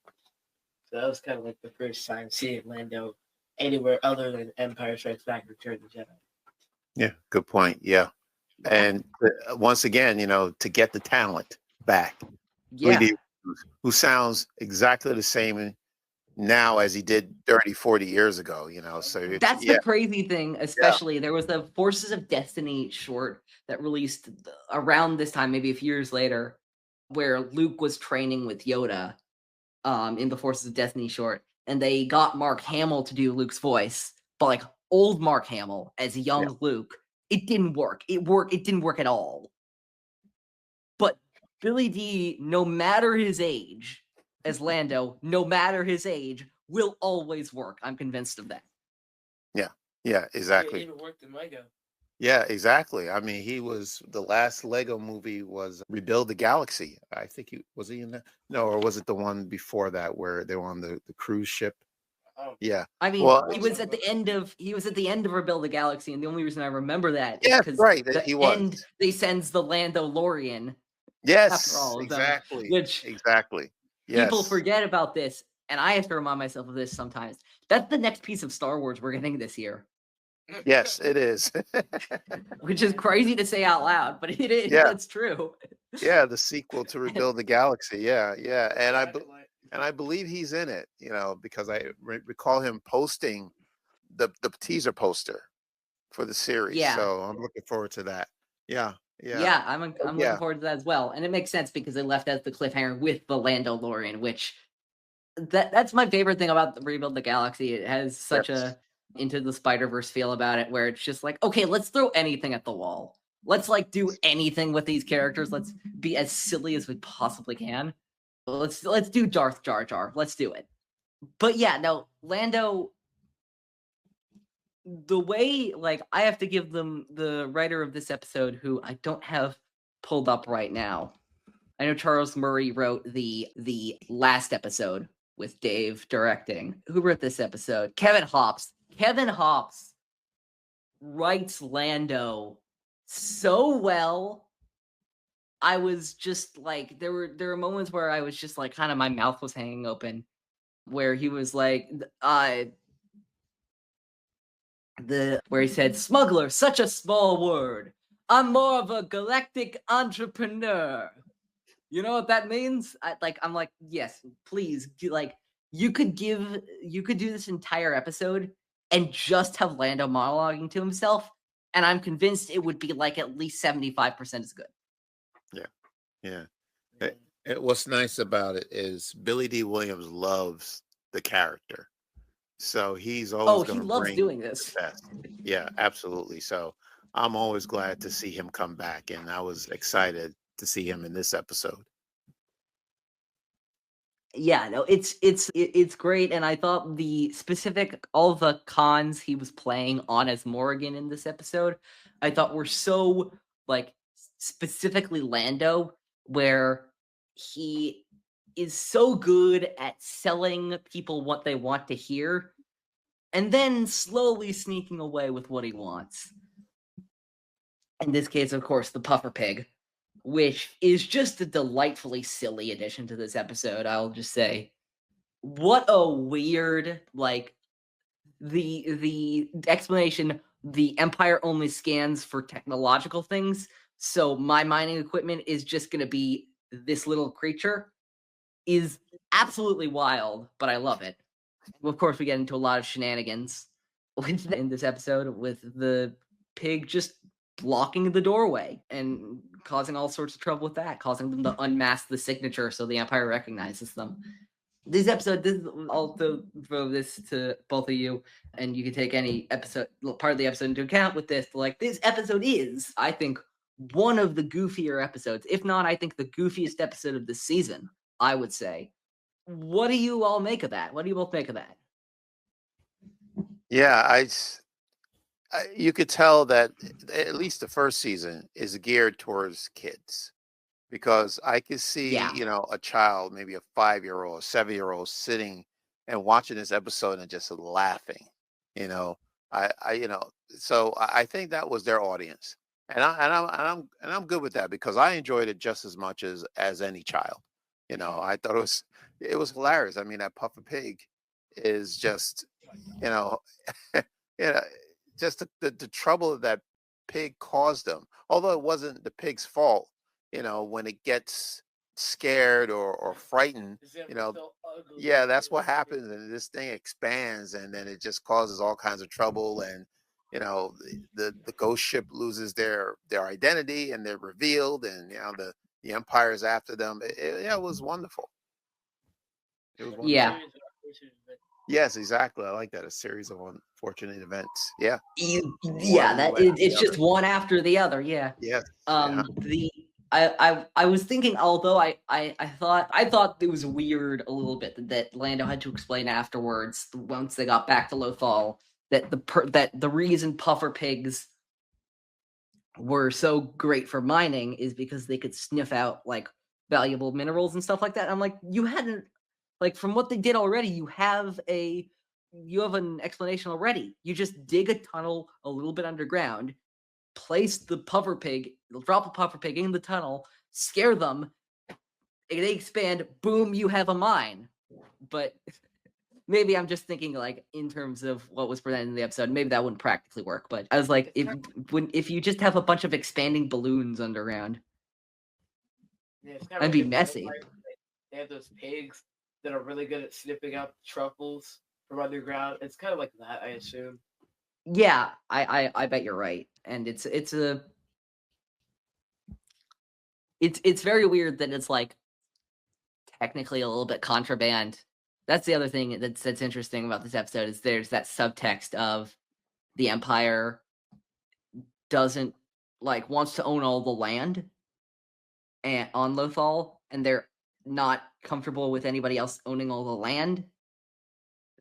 So that was kind of like the first time seeing Lando anywhere other than Empire Strikes Back: Return of the Jedi. Yeah, good point. Yeah. And once again, to get the talent back. Yeah. Who sounds exactly the same now as he did 30, 40 years ago, so that's the crazy thing, especially there was the Forces of Destiny short that released around this time, maybe a few years later, where Luke was training with Yoda in the Forces of Destiny short, and they got Mark Hamill to do Luke's voice, but old Mark Hamill as young Luke. It didn't work. It didn't work at all. But Billy D, no matter his age, as Lando, no matter his age, will always work. I'm convinced of that. Yeah, exactly. It even worked in Lego. Yeah, exactly. I mean, the last Lego movie was Rebuild the Galaxy. I think was he in that? No, or was it the one before that where they were on the cruise ship? Oh. Yeah. I mean, he was at the end of Rebuild the Galaxy, and the only reason I remember that is because he was. They sends the Lando Lorian. Yes, after all of exactly. Them, which exactly. Yes. People forget about this, and I have to remind myself of this sometimes. That's the next piece of Star Wars we're getting this year. Yes, it is. Which is crazy to say out loud, but it is. Yeah. It's true. Yeah, the sequel to Rebuild the Galaxy. Yeah, and I believe he's in it. Because I recall him posting the teaser poster for the series. Yeah. So I'm looking forward to that. Yeah. I'm looking forward to that as well, and it makes sense because they left out the cliffhanger with the Lando Lorian, which that's my favorite thing about the Rebuild the Galaxy. It has such a Into the Spider-Verse feel about it, where it's just okay, let's throw anything at the wall. Let's do anything with these characters. Let's be as silly as we possibly can. Let's do Darth Jar Jar. Let's do it. But yeah, no, Lando. The way, I have to give them the writer of this episode, who I don't have pulled up right now. I know Charles Murray wrote the last episode with Dave directing. Who wrote this episode? Kevin Hops. Kevin Hops writes Lando so well. I was just there were moments where I was just kind of my mouth was hanging open, where he was where he said, "Smuggler, such a small word. I'm more of a galactic entrepreneur." You know what that means? I'm yes, please. You could do this entire episode and just have Lando monologuing to himself, and I'm convinced it would be at least 75% as good. Yeah. What's nice about it is Billy D. Williams loves the character. So he's always going to loves doing this. The best. Yeah, absolutely. So I'm always glad to see him come back, and I was excited to see him in this episode. Yeah, no, it's great, and I thought all the cons he was playing on Azmorigan in this episode, I thought were so specifically Lando, where he is so good at selling people what they want to hear and then slowly sneaking away with what he wants. In this case, of course, the puffer pig, which is just a delightfully silly addition to this episode, I'll just say. What a weird, like, the explanation, the Empire only scans for technological things, so my mining equipment is just going to be this little creature, is absolutely wild, but I love it. Of course, we get into a lot of shenanigans in this episode with the pig just blocking the doorway and causing all sorts of trouble with that, causing them to unmask the signature so the Empire recognizes them. This episode, I'll throw this to both of you, and you can take any episode, part of the episode into account with this. Like, this episode is, I think, one of the goofier episodes. If not, I think the goofiest episode of the season, I would say. What do you all make of that? What do you both make of that? Yeah, you could tell that at least the first season is geared towards kids, because I could see, Yeah. a child, maybe a 5-year-old, 7-year-old, sitting and watching this episode and just laughing. So I think that was their audience, and I'm good with that, because I enjoyed it just as much as any child. I thought it was hilarious. I mean, that puffer pig is just, you know, just the trouble that pig caused them. Although it wasn't the pig's fault, when it gets scared or frightened, yeah, that's what happens, and this thing expands, and then it just causes all kinds of trouble, and the ghost ship loses their identity, and they're revealed, and the Empire's after them. It was wonderful. It was wonderful. Yeah. Yes, exactly. I like that. A series of unfortunate events. Yeah. It's just one after the other. Yeah. Yes. I was thinking, although I thought it was weird a little bit that Lando had to explain afterwards, once they got back to Lothal, that the reason puffer pigs were so great for mining is because they could sniff out like valuable minerals and stuff like that. I'm like, you hadn't, like, from what they did already, you have an explanation already. You just dig a tunnel a little bit underground, place the puffer pig, drop a puffer pig in the tunnel, scare them, they expand, boom, you have a mine. But maybe I'm just thinking, like, in terms of what was presented in the episode, maybe that wouldn't practically work. But I was like, if you just have a bunch of expanding balloons underground, that'd be messy. They have those pigs that are really good at sniffing out truffles from underground. It's kind of like that, I assume. Yeah, I bet you're right. And it's very weird that it's like technically a little bit contraband. That's the other thing that's interesting about this episode, is there's that subtext of the Empire doesn't wants to own all the land and on Lothal, and they're not comfortable with anybody else owning all the land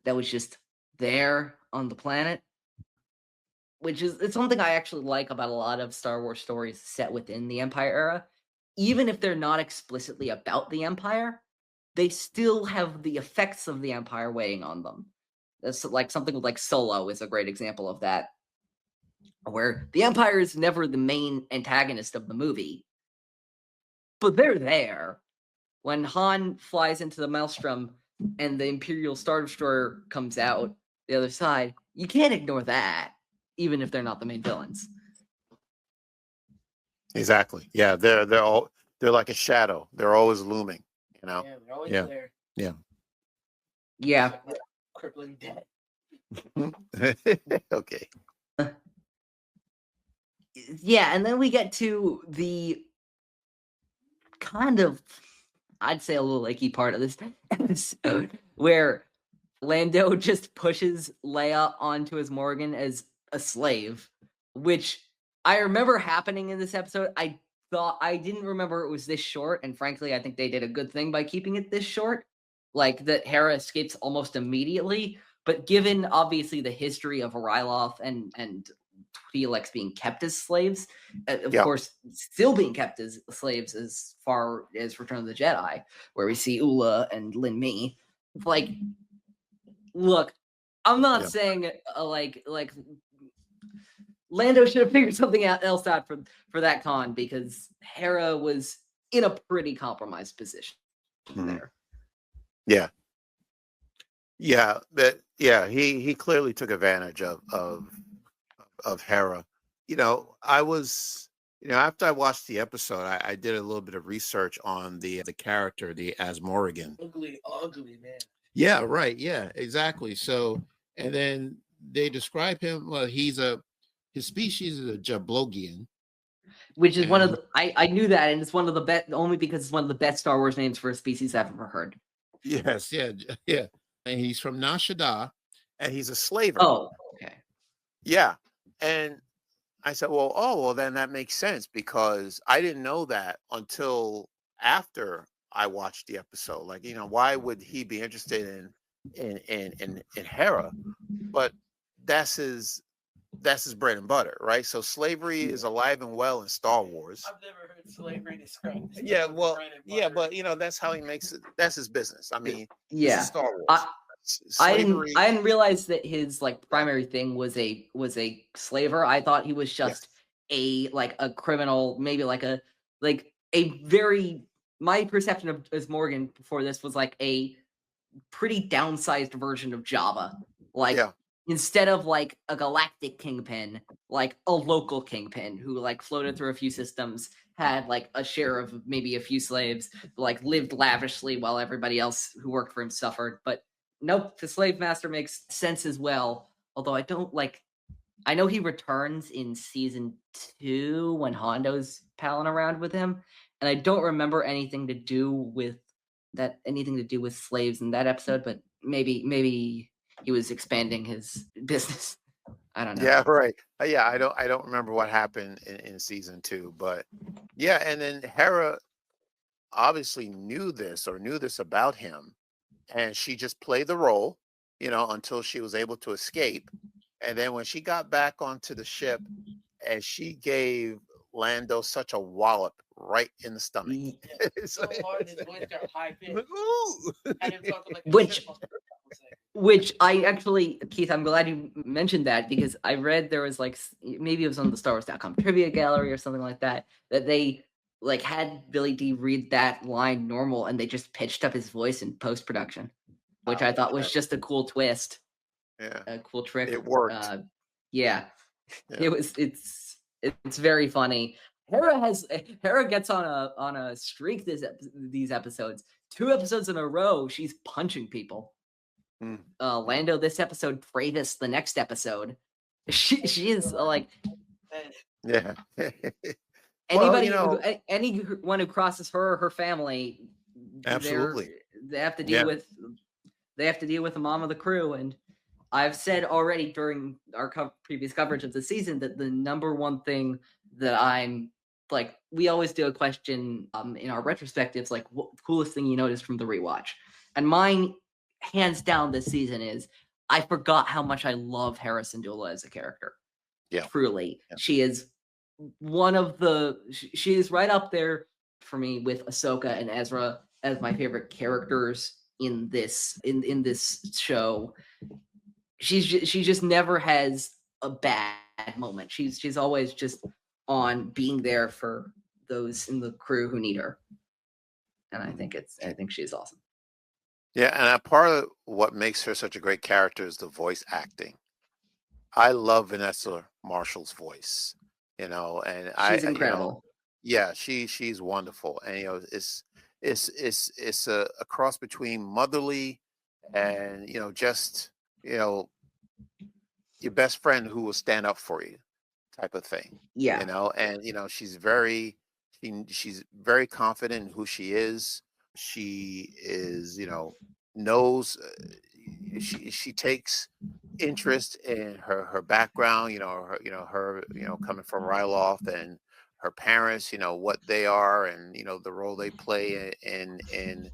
that was just there on the planet. It's something I actually like about a lot of Star Wars stories set within the Empire era. Even if they're not explicitly about the Empire, they still have the effects of the Empire weighing on them. That's like something like Solo is a great example of that, where the Empire is never the main antagonist of the movie, but they're there. When Han flies into the Maelstrom and the Imperial Star Destroyer comes out the other side, you can't ignore that, even if they're not the main villains. Exactly. Yeah, they're like a shadow. They're always looming. Yeah, they're always there. Yeah. Yeah. Like crippling debt. Okay. Yeah, and then we get to the kind of, I'd say, a little icky part of this episode, where Lando just pushes Leia onto Azmorigan as a slave, which I remember happening in this episode. I didn't remember it was this short, and frankly, I think they did a good thing by keeping it this short. Like, that Hera escapes almost immediately, but given obviously the history of Ryloth and Twi'leks being kept as slaves. Of Yeah. course, still being kept as slaves as far as Return of the Jedi, where we see Ula and Lin Mi. Like, look, I'm not saying like Lando should have figured something else out for that con, because Hera was in a pretty compromised position there. Yeah. Yeah, he clearly took advantage of Hera. I was, after I watched the episode, I did a little bit of research on the character, the Azmorigan. Ugly man. Yeah, right. Yeah, exactly. So, and then they describe him. Well, his species is a Jablogian, which is one of the, I knew that, and it's one of the best, only because it's one of the best Star Wars names for a species I've ever heard. Yes, yeah. And he's from Nashada, and he's a slaver. Oh, okay. Yeah. And I said, well, then that makes sense, because I didn't know that until after I watched the episode. Like, why would he be interested in Hera? But that's his bread and butter, right? So slavery is alive and well in Star Wars. I've never heard slavery described. Yeah, well, yeah, but that's how he makes it. That's his business. I mean, yeah, this is Star Wars. I didn't realize that his primary thing was a slaver. I thought he was just a criminal, maybe my perception of Azmorigan before this was like a pretty downsized version of Jabba. Instead of a galactic kingpin, a local kingpin who floated through a few systems, had a share of maybe a few slaves, lived lavishly while everybody else who worked for him suffered. But nope, the slave master makes sense as well. Although I know he returns in season 2 when Hondo's palling around with him, and I don't remember anything to do with slaves in that episode. But maybe he was expanding his business. I don't know. Yeah, right. Yeah, I don't remember what happened in season 2, but yeah, and then Hera obviously knew this about him, and she just played the role, until she was able to escape. And then when she got back onto the ship, and she gave Lando such a wallop right in the stomach. So hard, his voice got high pitched. Which I actually, Keith, I'm glad you mentioned that, because I read there was maybe it was on the StarWars.com trivia gallery or something like that they had Billy D read that line normal, and they just pitched up his voice in post-production, which I thought was just a cool twist. Yeah, a cool trick. It worked. It's very funny. Hera gets on a streak these episodes. 2 episodes in a row, she's punching people. Lando this episode, Travyis the next episode. She is yeah. Anyone who crosses her or her family, absolutely, they have to deal with the mom of the crew. And I've said already during our previous coverage of the season that the number one thing that I'm we always do a question in our retrospectives, what the coolest thing you noticed from the rewatch, and mine, hands down, this season is I forgot how much I love Hera Syndulla as a character. Yeah, truly, she is one of she is right up there for me with Ahsoka and Ezra as my favorite characters in this show. She just never has a bad moment. She's always just on being there for those in the crew who need her, and I think she's awesome. Yeah, and a part of what makes her such a great character is the voice acting. I love Vanessa Marshall's voice, and she's incredible. She's wonderful, and it's a cross between motherly and just your best friend who will stand up for you type of thing. Yeah. And she's very confident in who she is. She is, knows she takes interest in her background, her coming from Ryloth, and her parents, what they are, and the role they play in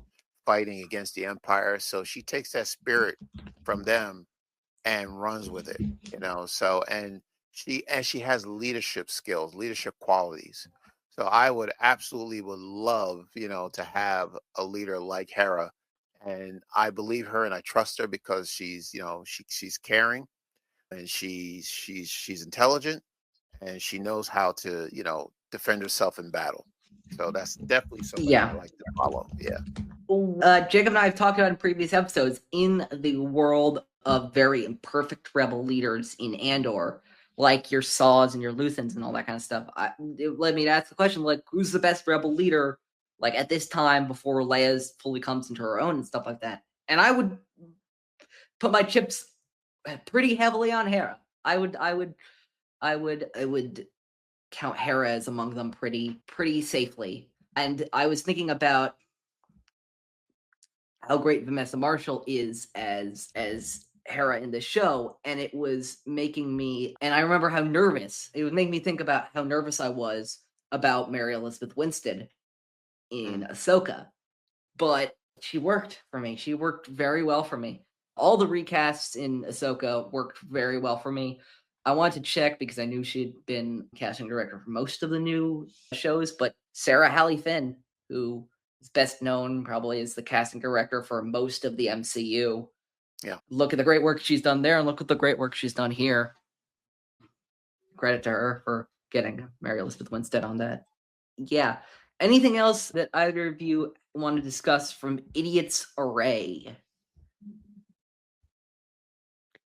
fighting against the Empire. So she takes that spirit from them and runs with it, so, and she has leadership skills, leadership qualities. So I would absolutely would love, to have a leader like Hera. And I believe her and I trust her because she's caring and she's intelligent and she knows how to, defend herself in battle. So that's definitely somebody I Yeah. like to follow. Yeah. Jacob and I have talked about in previous episodes, in the world of very imperfect rebel leaders in Andor, like your Saws and your Luthens and all that kind of stuff. It led me to ask the question, like, who's the best rebel leader, like, at this time before Leia's fully comes into her own and stuff like that? And I would put my chips pretty heavily on Hera. I would count Hera as among them pretty safely. And I was thinking about how great Vanessa Marshall is as Hera in the show, and it was making me, and I remember how nervous it would make me think about how nervous I was about Mary Elizabeth Winstead in Ahsoka. But she worked for me. She worked very well for me. All the recasts in Ahsoka worked very well for me. I wanted to check because I knew she'd been casting director for most of the new shows, but Sarah Hallie Finn, who is best known probably as the casting director for most of the MCU. Yeah. Look at the great work she's done there and look at the great work she's done here. Credit to her for getting Mary Elizabeth Winstead on that. Yeah. Anything else that either of you want to discuss from Idiot's Array?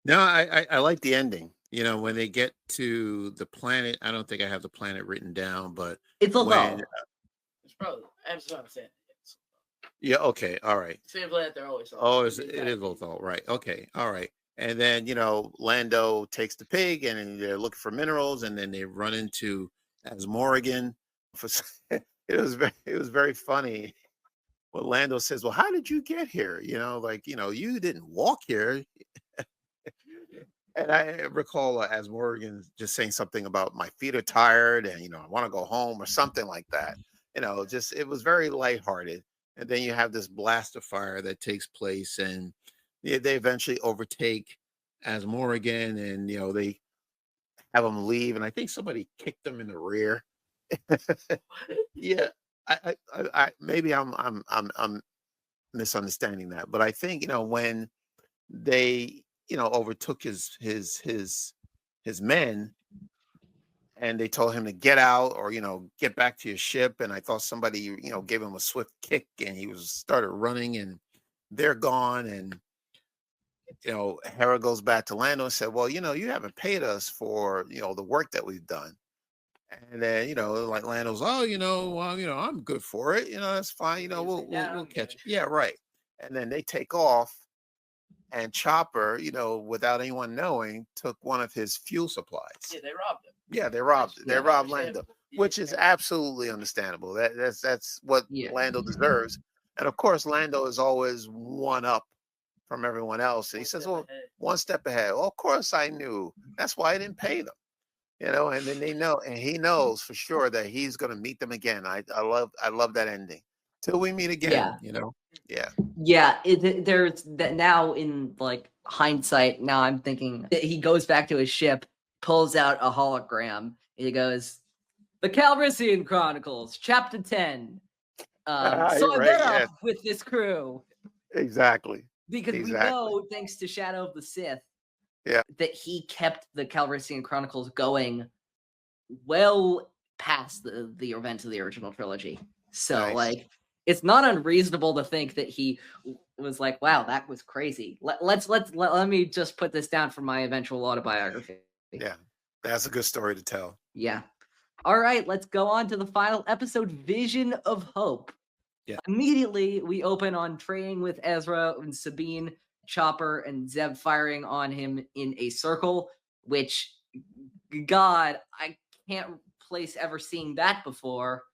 No, I like the ending. When they get to the planet, I don't think I have the planet written down, but It's a when low. It's probably. I'm just not saying. yeah, okay, all right. Same planet they're always on. Oh, it is Lothal, right? Okay, all right. And then Lando takes the pig, and they're looking for minerals, and then they run into Azmorigan. It was very funny. When Lando says, "Well, how did you get here?" You didn't walk here. And I recall Azmorigan just saying something about my feet are tired, and I want to go home or something like that. Just it was very lighthearted. And then you have this blast of fire that takes place, and they eventually overtake Azmorigan, and they have them leave, and I think somebody kicked them in the rear. Yeah, maybe I'm misunderstanding that, but I think when they overtook his men, and they told him to get out or get back to your ship, and I thought somebody gave him a swift kick, and he was started running, and they're gone. And Hera goes back to Lando and said, well, you haven't paid us for the work that we've done. And then like Lando's, oh, well, I'm good for it, that's fine, we'll catch it. Yeah, right. And then they take off, and Chopper, without anyone knowing, took one of his fuel supplies. Yeah, they robbed him. Yeah, they robbed Lando, which is absolutely understandable. That's what Lando deserves. And of course, Lando is always one up from everyone else. And he says, well, one step ahead. Well, of course I knew. That's why I didn't pay them. And then they know, and he knows for sure that he's gonna meet them again. I love that ending. Till we meet again, Yeah. Yeah, there's that now in like hindsight. Now I'm thinking that he goes back to his ship, pulls out a hologram. He goes, "The Calrissian Chronicles, Chapter 10." So I met up with this crew. Exactly. Because we know, thanks to Shadow of the Sith, that he kept the Calrissian Chronicles going well past the events of the original trilogy. So like, it's not unreasonable to think that he was like, wow, that was crazy. Let me just put this down for my eventual autobiography. Yeah, that's a good story to tell. Yeah. All right, let's go on to the final episode, Vision of Hope. Yeah. Immediately, we open on training with Ezra and Sabine, Chopper, and Zeb firing on him in a circle, which, God, I can't place ever seeing that before.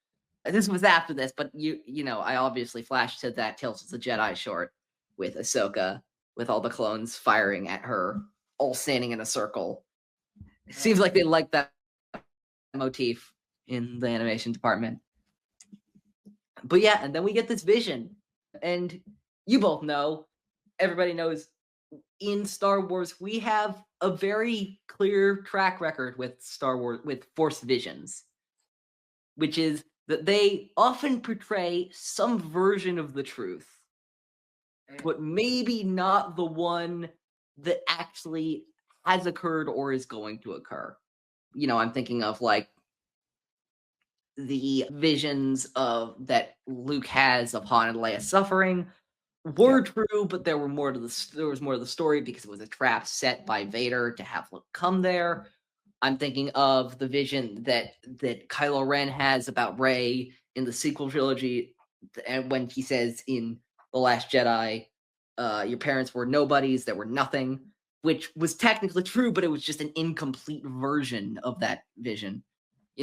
This was after this, but I obviously flashed to that Tales of the Jedi short with Ahsoka, with all the clones firing at her, all standing in a circle. It seems like they like that motif in the animation department. But yeah, and then we get this vision. And you both know, everybody knows, in Star Wars, we have a very clear track record with Star Wars, with Force visions, which is that they often portray some version of the truth, but maybe not the one that actually has occurred or is going to occur. I'm thinking of like the visions of that Luke has of Han and Leia suffering were true, but there was more to the story because it was a trap set by Vader to have Luke come there. I'm thinking of the vision that Kylo Ren has about Rey in the sequel trilogy, and when he says in The Last Jedi, your parents were nobodies, they were nothing, which was technically true, but it was just an incomplete version of that vision.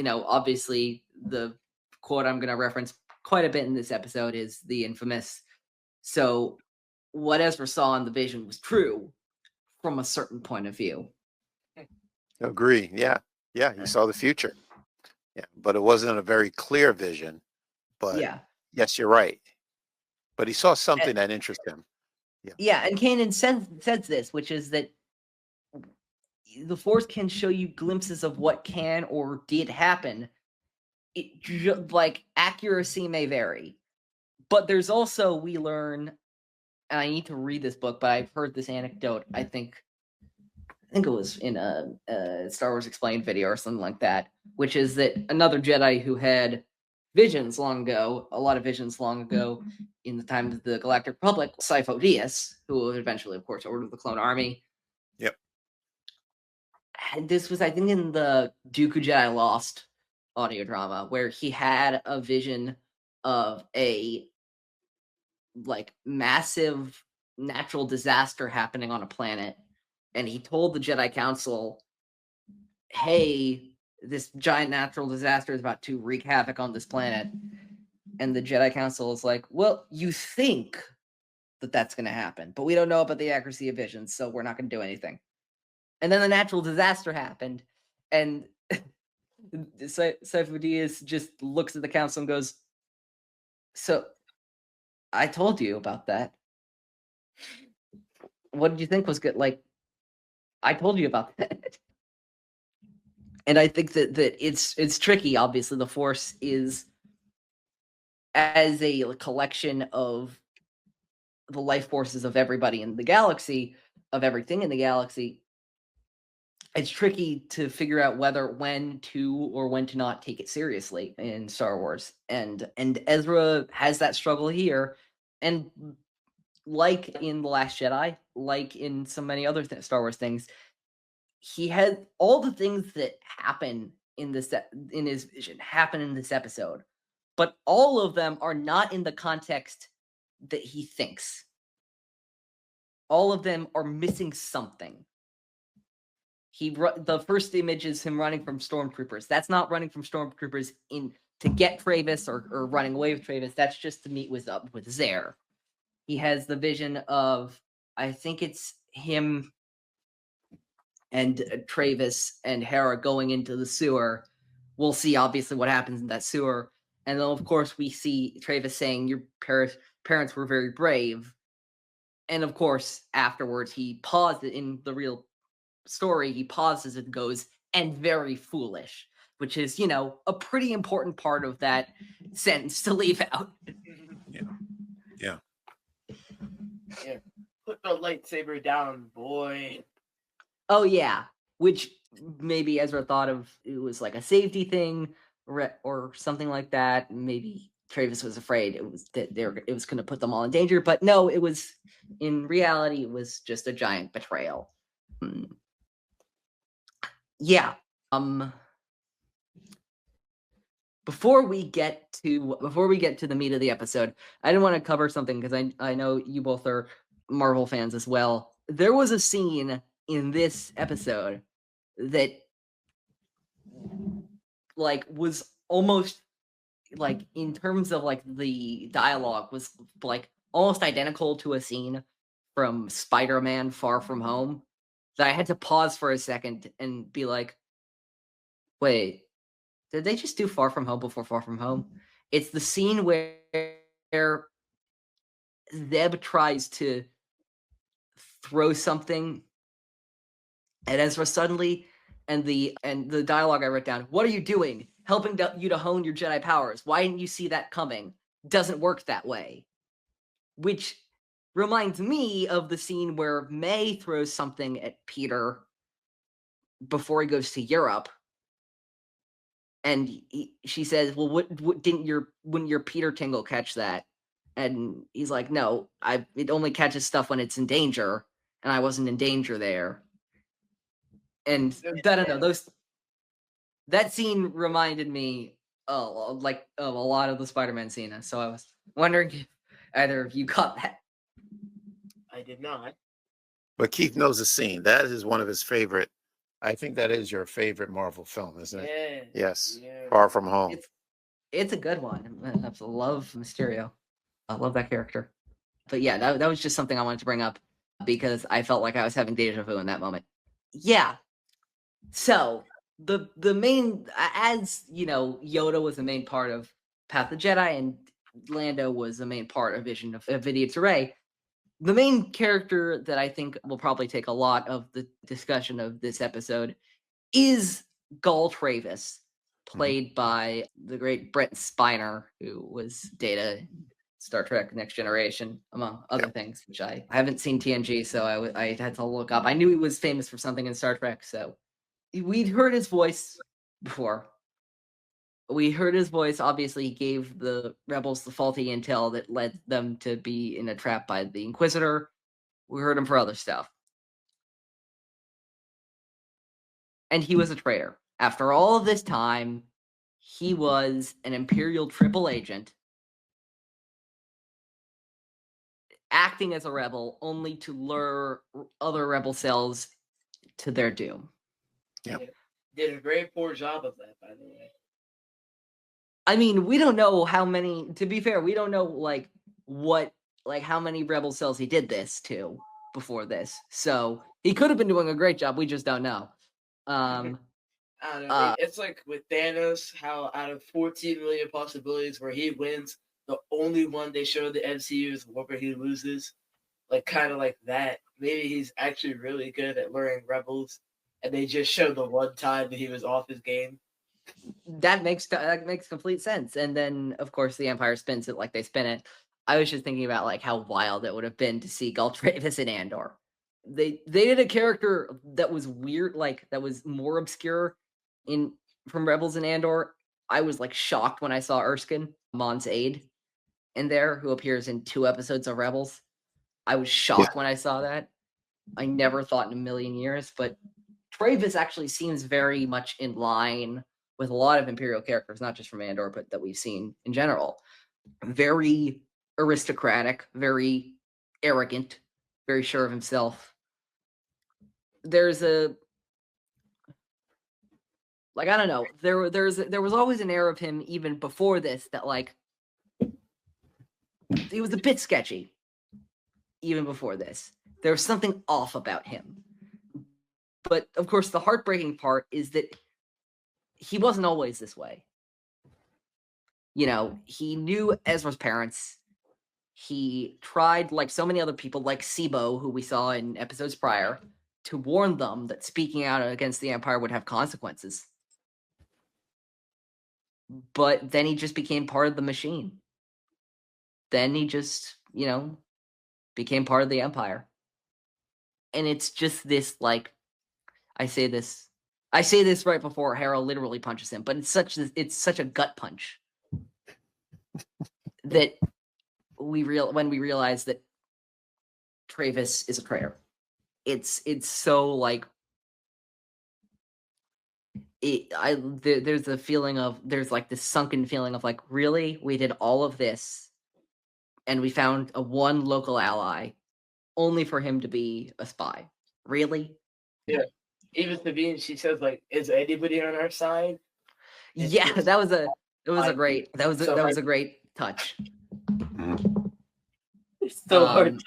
Obviously, the quote I'm going to reference quite a bit in this episode is the infamous, so what Ezra saw in the vision was true from a certain point of view. Agree. Yeah. He saw the future. Yeah, but it wasn't a very clear vision. But yes, you're right. But he saw something that interested him. Yeah, and Kanan says this, which is that the Force can show you glimpses of what can or did happen. Like accuracy may vary, but there's also, we learn, and I need to read this book, but I've heard this anecdote. I think it was in a Star Wars Explained video or something like that, which is that another Jedi who had visions long ago, a lot of visions long ago, in the time of the Galactic Republic, Sifo Dyas, who would eventually, of course, order the Clone Army. Yep. And this was, I think, in the Dooku Jedi Lost audio drama, where he had a vision of a massive natural disaster happening on a planet, and he told the Jedi Council, hey, this giant natural disaster is about to wreak havoc on this planet. And the Jedi Council is like, well, you think that that's going to happen, but we don't know about the accuracy of visions, so we're not going to do anything. And then the natural disaster happened, and Sifo Dyas just looks at the council and goes, so I told you about that. What did you think was good? Like, I told you about that. And I think that it's tricky. Obviously, the Force is as a collection of the life forces of everybody in the galaxy, of everything in the galaxy. It's tricky to figure out when to not take it seriously in Star Wars. And Ezra has that struggle here. And like in The Last Jedi, like in so many other Star Wars things, he had all the things that happen in his vision happen in this episode, but all of them are not in the context that he thinks. All of them are missing something. The first image is him running from stormtroopers. That's not running from stormtroopers to get Travis or running away with Travis. That's just to meet with Zare. He has the vision of, I think it's him and Travis and Hera going into the sewer. We'll see obviously what happens in that sewer. And then of course we see Travis saying your parents were very brave. And of course afterwards he paused in the real story. He pauses and goes, and very foolish, which is, a pretty important part of that sentence to leave out. Yeah. Put the lightsaber down, boy. Oh yeah, which maybe Ezra thought of it was like a safety thing or something like that. Maybe Travis was afraid it was going to put them all in danger, but no, it was, in reality, it was just a giant betrayal. Yeah. Before we get to the meat of the episode, I didn't want to cover something because I know you both are Marvel fans as well. There was a scene in this episode that was almost in terms of the dialogue was almost identical to a scene from Spider-Man Far From Home, that I had to pause for a second and be like, wait, did they just do Far From Home before Far From Home? It's the scene where Zeb tries to throw something And Ezra suddenly, and the dialogue I wrote down, what are you doing? Helping you to hone your Jedi powers. Why didn't you see that coming? Doesn't work that way. Which reminds me of the scene where May throws something at Peter before he goes to Europe. And she says, well, wouldn't your Peter tingle catch that? And he's like, no, it only catches stuff when it's in danger, and I wasn't in danger there. And I don't know, that scene reminded me of a lot of the Spider-Man scene. So I was wondering if either of you caught that. I did not. But Keith knows the scene. That is one of his favorite. I think that is your favorite Marvel film, isn't it? Yeah. Yes. Yeah. Far From Home. It's a good one. I love Mysterio. I love that character. But yeah, that was just something I wanted to bring up because I felt like I was having deja vu in that moment. Yeah. So the main, as you know, Yoda was the main part of Path of the Jedi, and Lando was the main part of Vision of Idiot's Array. The main character that I think will probably take a lot of the discussion of this episode is Gall Travyis, played by the great Brent Spiner, who was Data in Star Trek Next Generation, among other things, which I haven't seen TNG, so I had to look up. I knew he was famous for something in Star Trek, so we'd heard his voice before. We heard his voice. Obviously, he gave the rebels the faulty intel that led them to be in a trap by the Inquisitor. We heard him for other stuff. And he was a traitor. After all of this time, he was an Imperial triple agent, acting as a rebel only to lure other rebel cells to their doom. Yeah. Did a very poor job of that, by the way. I mean, we don't know how many, to be fair, we don't know how many rebel cells he did this to before this. So he could have been doing a great job. We just don't know. I don't know. It's like with Thanos, how out of 14 million possibilities where he wins, the only one they show the MCU is where he loses. Like, kind of like that. Maybe he's actually really good at luring rebels, and they just show the one time that he was off his game. That makes complete sense. And then, of course, the Empire spins it like they spin it. I was just thinking about like how wild it would have been to see Gall Travyis in Andor. They did a character that was weird, like that was more obscure from Rebels in Andor. I was like shocked when I saw Erskine, Mon's aide, in there, who appears in 2 episodes of Rebels. I was shocked when I saw that. I never thought in a million years, but Travyis actually seems very much in line with a lot of Imperial characters, not just from Andor, but that we've seen in general. Very aristocratic, very arrogant, very sure of himself. There's I don't know. There was always an air of him even before this that like he was a bit sketchy. Even before this, there was something off about him. But of course, the heartbreaking part is that he wasn't always this way. You know, he knew Ezra's parents. He tried, like so many other people, like Sibo, who we saw in episodes prior, to warn them that speaking out against the Empire would have consequences. But then he just became part of the machine. Then he just, became part of the Empire. And it's just this, like, I say this right before Harold literally punches him, but it's such a gut punch that when we realize that Travyis is a traitor. It's so like there's a feeling of there's like this sunken feeling of like, really, we did all of this and we found one local ally only for him to be a spy. Really? Yeah. Even Sabine, she says like, "Is anybody on our side?" And yeah, that was a great touch. It's so hard.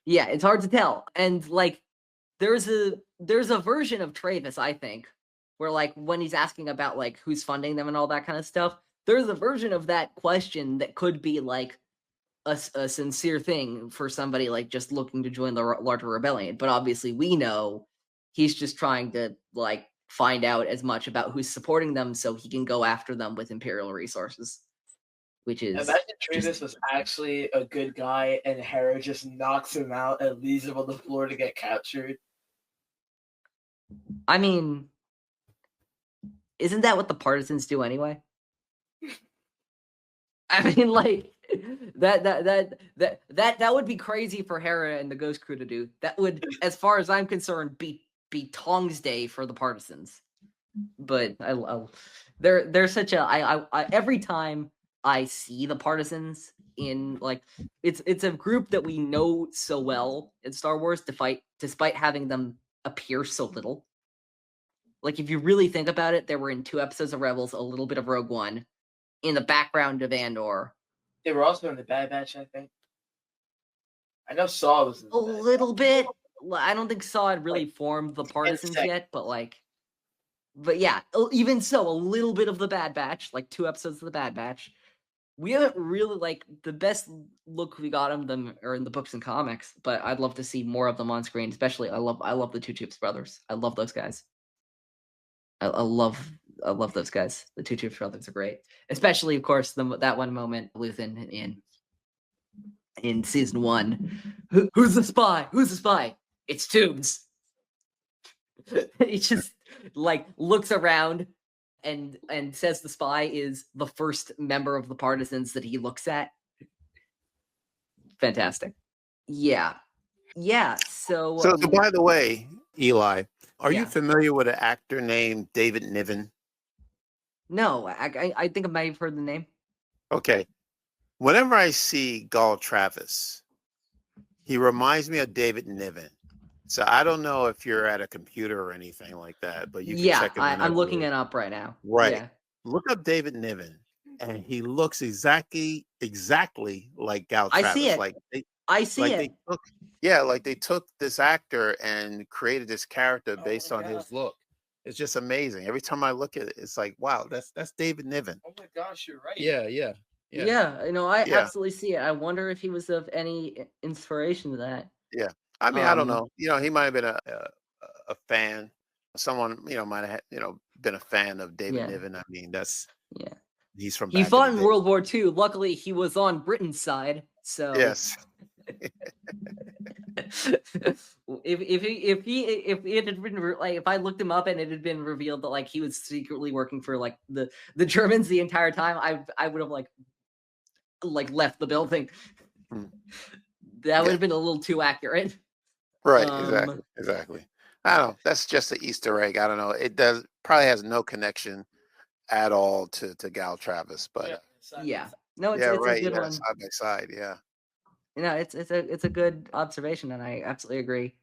Yeah, it's hard to tell, and like there's a version of Travyis, I think, where like when he's asking about like who's funding them and all that kind of stuff, there's a version of that question that could be like, a sincere thing for somebody like just looking to join the larger rebellion. But obviously we know he's just trying to like find out as much about who's supporting them so he can go after them with Imperial resources, which is Imagine Travis was actually a good guy and Hera just knocks him out and leaves him on the floor to get captured. I mean, isn't that what the partisans do anyway? I mean, like that would be crazy for Hera and the Ghost Crew to do. That would, as far as I'm concerned, be Tong's Day for the partisans. But they're such a I every time I see the partisans in like it's a group that we know so well in Star Wars despite having them appear so little. Like if you really think about it, they were in 2 episodes of Rebels, a little bit of Rogue One, in the background of Andor. They were also in the Bad Batch, I think. I know Saw was in the A Bad little Batch. bit. I don't think Saw had really formed the partisans yet, but yeah, even so, a little bit of the Bad Batch, like 2 episodes of the Bad Batch. We haven't really like the best look we got of them are in the books and comics, but I'd love to see more of them on screen. Especially, I love the 2 Chips brothers. I love those guys. I love those guys. The 2 Chips brothers are great. Especially, of course, that one moment Luthen in season 1. Who's the spy? Who's the spy? It's Tubes. He just like looks around and says the spy is the first member of the partisans that he looks at. Fantastic. Yeah. So by the way, Eli, are Yeah. you familiar with an actor named David Niven? No, I think I might have heard the name. Okay. Whenever I see Gall Travyis, he reminds me of David Niven. So I don't know if you're at a computer or anything like that, but you can check it. I'm looking it up right now. Right. Yeah. Look up David Niven, and he looks exactly like Gall Travyis. I see it. I see it. They took this actor and created this character based on his look. It's just amazing. Every time I look at it, it's like, wow, that's David Niven. Oh my gosh, you're right. Yeah. I absolutely see it. I wonder if he was of any inspiration to that. Yeah. I mean, I don't know. He might have been a fan. Someone, might have, been a fan of David Niven. I mean, he's from. He fought in World War II. Luckily, he was on Britain's side. So yes. if I looked him up and it had been revealed that like he was secretly working for like the Germans the entire time, I would have like left the building. That would have been a little too accurate. Right, exactly. I don't know. That's just an Easter egg. I don't know. It probably has no connection at all to Gall Travyis, but no, it's a good one. Side by side, yeah. It's a good observation, and I absolutely agree.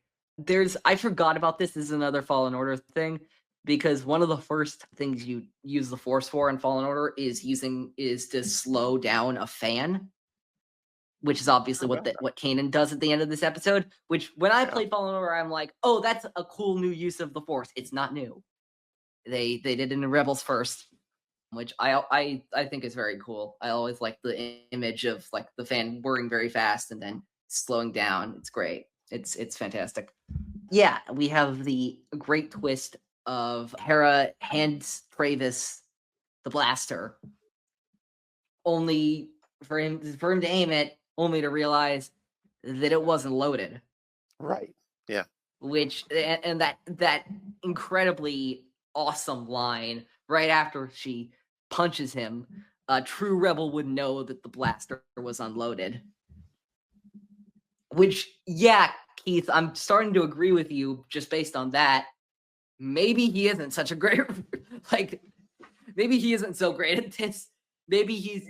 I forgot about this. This is another Fallen Order thing, because one of the first things you use the Force for in Fallen Order is to slow down a fan, which is obviously what Kanan does at the end of this episode. Which when I played Fallen Order, I'm like, oh, that's a cool new use of the Force. It's not new. They did it in Rebels first, which I think is very cool. I always like the image of like the fan whirring very fast and then slowing down. It's great. It's fantastic. Yeah, we have the great twist of Hera hands Travis the blaster, only for him to aim it, only to realize that it wasn't loaded. Right. Yeah. Which and that incredibly awesome line right after she punches him, a true rebel would know that the blaster was unloaded. Which, Keith, I'm starting to agree with you just based on that. Maybe he isn't such a great, maybe he isn't so great at this. Maybe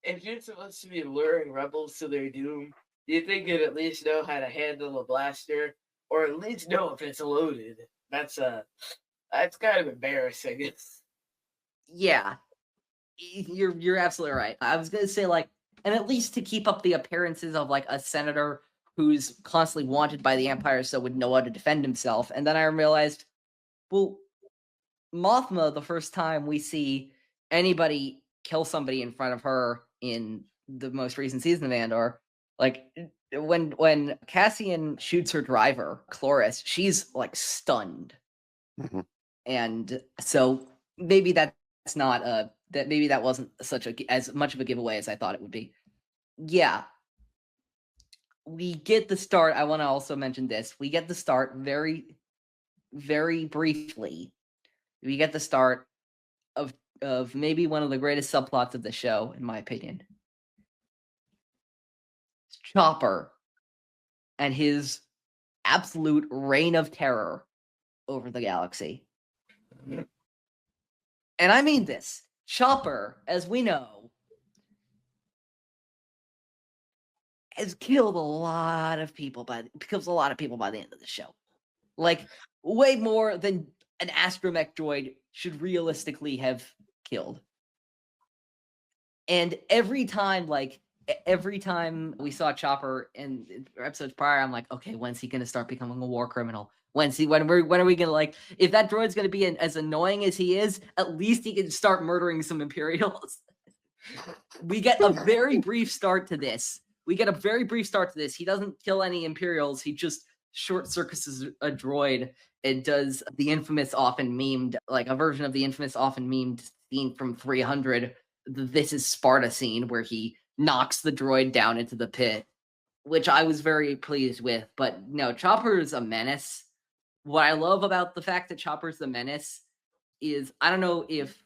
if you're supposed to be luring rebels to their doom, you think you'd at least know how to handle a blaster, or at least know if it's loaded. That's kind of embarrassing. Yeah, you're absolutely right. I was gonna say and at least to keep up the appearances of like a senator who's constantly wanted by the Empire, so would know how to defend himself. And then I realized, well, Mothma, the first time we see anybody kill somebody in front of her in the most recent season of Andor. Like when Cassian shoots her driver, Chloris, she's like stunned. Mhm. And so maybe that's not that maybe that wasn't as much of a giveaway as I thought it would be. Yeah. We get the start. I want to also mention this. We get the start very, very briefly. We get the start of maybe one of the greatest subplots of the show, in my opinion. Chopper and his absolute reign of terror over the galaxy. And I mean this. Chopper, as we know, has killed a lot of people by the end of the show. Like, way more than an astromech droid should realistically have killed. And every time we saw Chopper in episodes prior, I'm like, okay, when's he gonna start becoming a war criminal? When are we gonna, like, if that droid's gonna be as annoying as he is, at least he can start murdering some Imperials. We get a very brief start to this. He doesn't kill any Imperials. He just short circuits a droid and does the infamous, often memed, like a version of the infamous, often memed scene from 300, the This Is Sparta scene, where he knocks the droid down into the pit, which I was very pleased with. But no, Chopper's a menace. What I love about the fact that Chopper's the menace is, I don't know if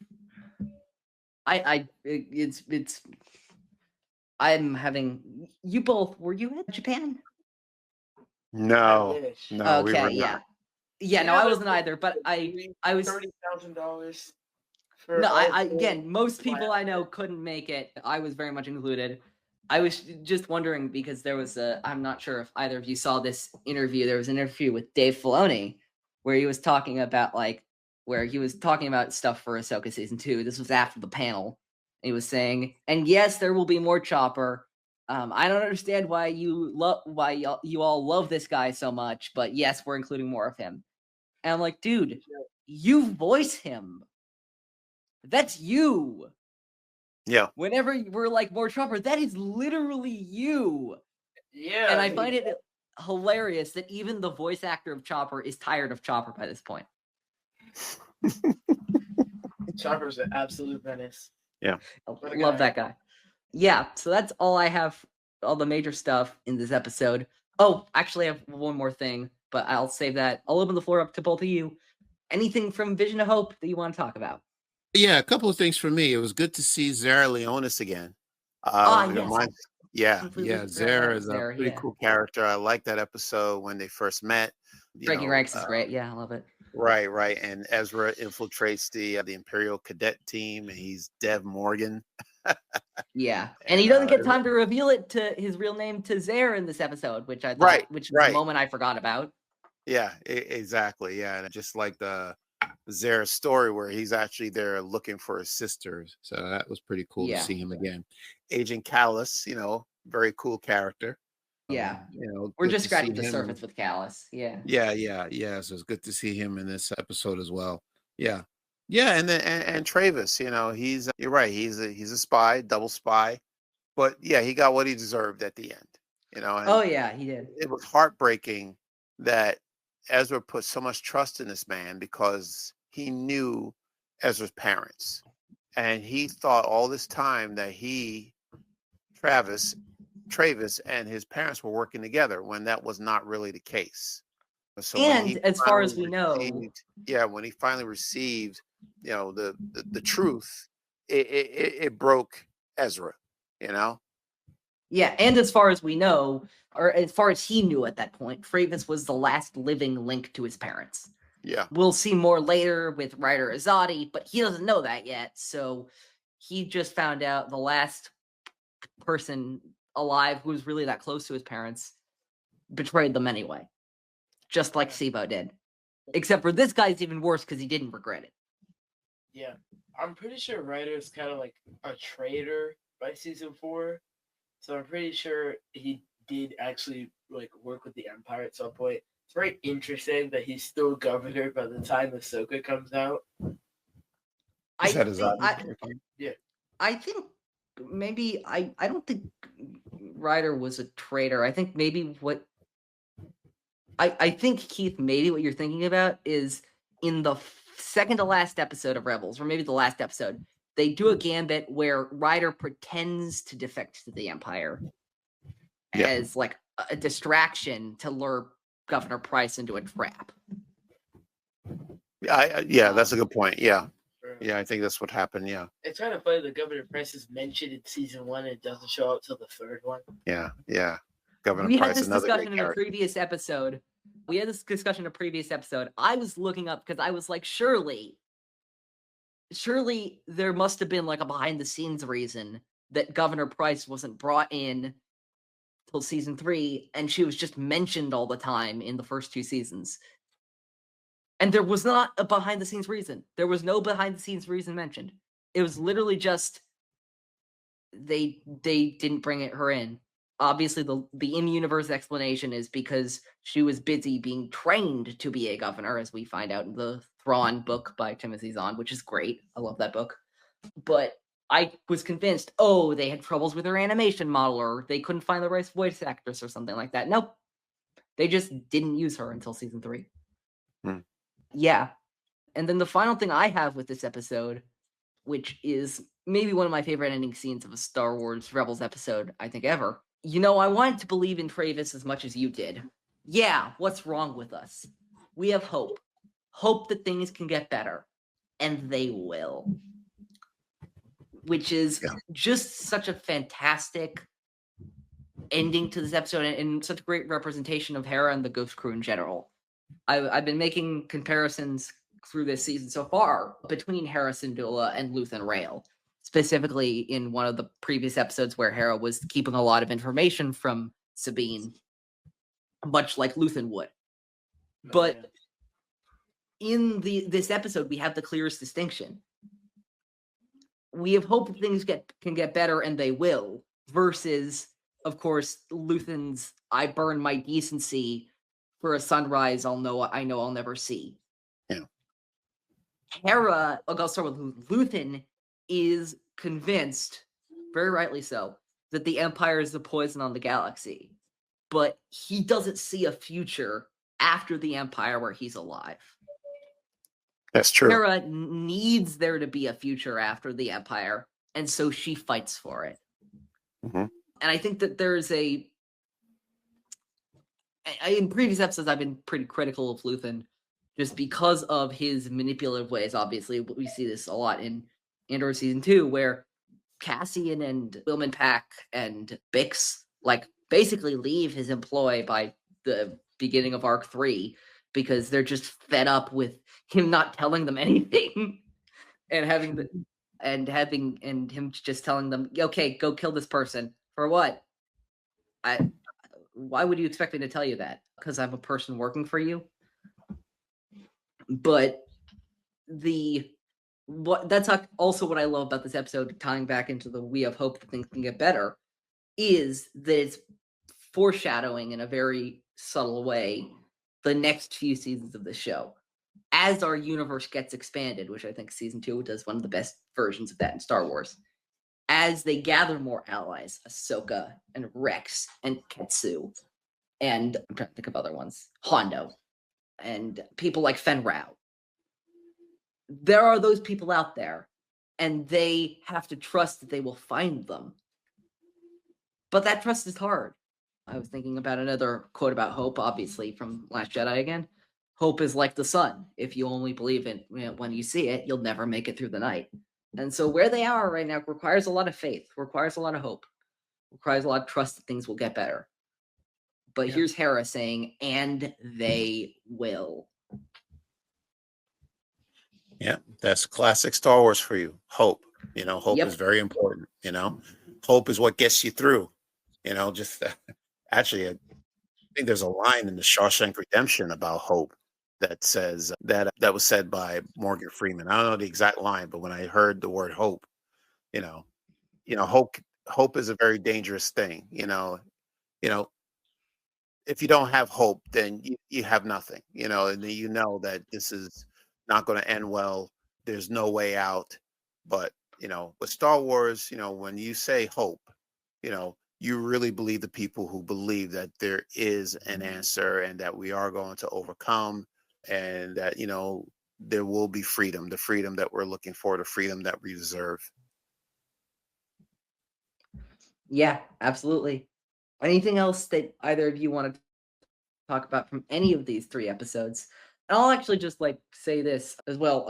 I'm having, you both, were you in Japan? No, no, we were Okay, yeah. not. Yeah, no, I wasn't either, but I was $30,000. No, again, most people I know couldn't make it. I was very much included. I was just wondering because there was I'm not sure if either of you saw this interview. There was an interview with Dave Filoni where he was talking about stuff for Ahsoka season 2. This was after the panel. He was saying, and yes, there will be more Chopper. I don't understand why you all love this guy so much, but yes, we're including more of him. And I'm like, dude, you voice him. That's you. Yeah. Whenever we're like more Chopper, that is literally you. Yeah. And I find it hilarious that even the voice actor of Chopper is tired of Chopper by this point. Chopper's an absolute menace. Yeah. Love that guy. Yeah, so that's all I have, all the major stuff in this episode. Oh, actually, I have one more thing, but I'll save that. I'll open the floor up to both of you. Anything from Vision of Hope that you want to talk about? Yeah, a couple of things for me. It was good to see Zare Leonis again. Yes. Zare is a pretty cool character. I like that episode when they first met. Breaking Ranks is great. Yeah, I love it. Right. And Ezra infiltrates the Imperial cadet team, and he's Dev Morgan. Yeah, and he doesn't get time to reveal it to his real name to Zare in this episode, which I thought, which was a moment I forgot about. Yeah, exactly. Yeah, and just like the Zare story where he's actually there looking for his sisters, so that was pretty cool to see him again. Agent Callus, very cool character. Yeah, we're just scratching the surface with Callus. Yeah. So it's good to see him in this episode as well. Yeah, and then and Travis, he's you're right. He's a spy, double spy, but yeah, he got what he deserved at the end. And he did. It was heartbreaking that Ezra put so much trust in this man because he knew Ezra's parents, and he thought all this time that Travis and his parents were working together when that was not really the case. So as far as we know, when he finally received, the truth, it broke Ezra, Yeah, and as far as we know, or as far as he knew at that point, Travis was the last living link to his parents. Yeah. We'll see more later with Ryder Azadi, but he doesn't know that yet. So he just found out the last person alive who was really that close to his parents betrayed them anyway. Just like Sibo did. Except for this guy's even worse because he didn't regret it. Yeah. I'm pretty sure Ryder's kind of like a traitor by season 4. So I'm pretty sure he did actually work with the Empire at some point. It's very interesting that he's still governor by the time Ahsoka comes out. I think maybe I don't think Ryder was a traitor. I think maybe what I think, Keith, maybe what you're thinking about is in the second to last episode of Rebels, or maybe the last episode, they do a gambit where Ryder pretends to defect to the Empire as like a distraction to lure Governor Price into a trap. Yeah, that's a good point. Yeah, I think that's what happened. Yeah, it's kind of funny that Governor Price is mentioned in season 1 and it doesn't show up till the third one. Yeah. Governor We Price, had this another discussion great in a character. previous episode. I was looking up because I was like, surely there must have been like a behind the scenes reason that Governor Price wasn't brought in till season 3, and she was just mentioned all the time in the first 2 seasons. And there was not a behind the scenes reason. There was no behind the scenes reason mentioned. It was literally just they didn't bring her in. Obviously, the in-universe explanation is because she was busy being trained to be a governor, as we find out in the Thrawn book by Timothy Zahn, which is great. I love that book. But I was convinced, they had troubles with her animation model, or they couldn't find the right voice actress or something like that. Nope. They just didn't use her until season 3. Yeah. And then the final thing I have with this episode, which is maybe one of my favorite ending scenes of a Star Wars Rebels episode, I think, ever. I wanted to believe in Travis as much as you did. Yeah, what's wrong with us? We have hope. Hope that things can get better. And they will. Which is just such a fantastic ending to this episode, and such a great representation of Hera and the Ghost Crew in general. I've been making comparisons through this season so far between Hera Syndulla and Luthen Rael, specifically in one of the previous episodes where Hera was keeping a lot of information from Sabine, much like Luthen would. But in this episode, we have the clearest distinction. We have hope that things can get better, and they will, versus, of course, Luthen's "I burn my decency for a sunrise I know I'll never see." Yeah. Hera, I'll start with Luthen, is convinced, very rightly so, that the Empire is the poison on the galaxy. But he doesn't see a future after the Empire where he's alive. That's true. Hera needs there to be a future after the Empire, and so she fights for it. Mm-hmm. And I think that there's in previous episodes, I've been pretty critical of Luthen just because of his manipulative ways. Obviously, we see this a lot in Andor Season 2, where Cassian and Wilman Pack and Bix basically leave his employ by the beginning of Arc 3 because they're just fed up with him not telling them anything and him just telling them, okay, go kill this person. For what? Why would you expect me to tell you that? Because I'm a person working for you? But that's also what I love about this episode, tying back into the we have hope that things can get better, is that it's foreshadowing in a very subtle way the next few seasons of the show. As our universe gets expanded, which I think season 2 does one of the best versions of that in Star Wars, as they gather more allies, Ahsoka and Rex and Ketsu, and I'm trying to think of other ones, Hondo, and people like Fen Rao. There are those people out there, and they have to trust that they will find them. But that trust is hard. I was thinking about another quote about hope, obviously, from Last Jedi again. Hope is like the sun. If you only believe in it when you see it, you'll never make it through the night. And so where they are right now requires a lot of faith, requires a lot of hope, requires a lot of trust that things will get better. But here's Hera saying, and they will. Yeah, that's classic Star Wars for you. Hope. Hope is very important. Hope is what gets you through. Actually, I think there's a line in the Shawshank Redemption about hope that says that was said by Morgan Freeman. I don't know the exact line, but when I heard the word hope, hope is a very dangerous thing. If you don't have hope, then you have nothing. And that this is not going to end well. There's no way out. But with Star Wars, when you say hope, you really believe the people who believe that there is an answer and that we are going to overcome, and that, there will be freedom, the freedom that we're looking for, the freedom that we deserve. Yeah, absolutely. Anything else that either of you want to talk about from any of these 3 episodes? And I'll actually just say this as well.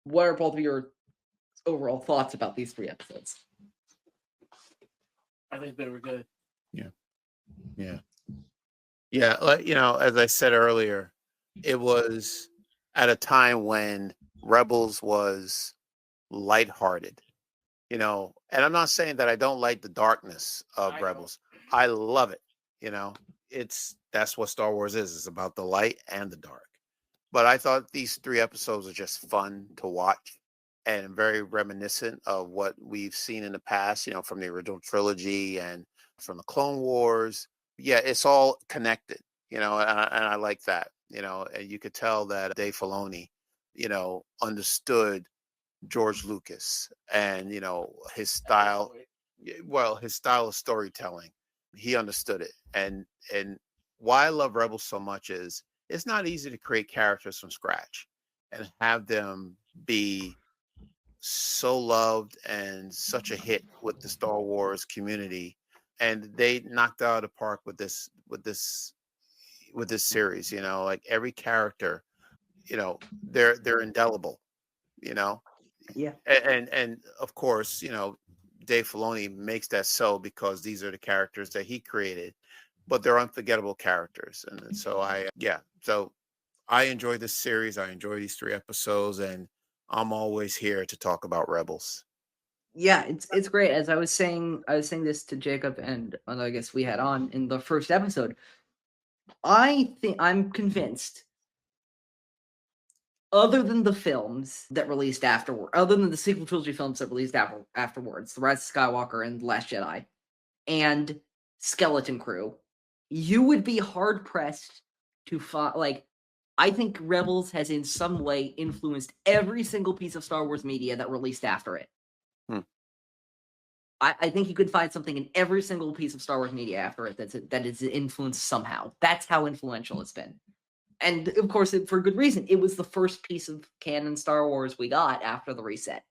What are both of your overall thoughts about these 3 episodes? I think they were good. Yeah. As I said earlier, it was at a time when Rebels was lighthearted, and I'm not saying that I don't like the darkness of Rebels. I love it. That's what Star Wars is. It's about the light and the dark. But I thought these 3 episodes are just fun to watch and very reminiscent of what we've seen in the past, from the original trilogy and from the Clone Wars. Yeah, it's all connected, and I like that, and you could tell that Dave Filoni, understood George Lucas and, his style. Well, his style of storytelling, he understood it. And why I love Rebels so much is it's not easy to create characters from scratch and have them be so loved and such a hit with the Star Wars community. And they knocked out of the park with this series. Like every character, they're indelible. Yeah. And of course, Dave Filoni makes that so because these are the characters that he created, but they're unforgettable characters. And so I enjoy this series. I enjoy these 3 episodes, and I'm always here to talk about Rebels. Yeah, it's great. As I was saying this to Jacob, and I guess we had on in the first episode. I'm convinced, other than the films that released afterward, other than the sequel trilogy films that released afterwards, The Rise of Skywalker and The Last Jedi, and Skeleton Crew, you would be hard pressed to find I think Rebels has in some way influenced every single piece of Star Wars media that released after it. I think you could find something in every single piece of Star Wars media after it that is influenced somehow. That's how influential it's been. And of course, for good reason. It was the first piece of canon Star Wars we got after the reset.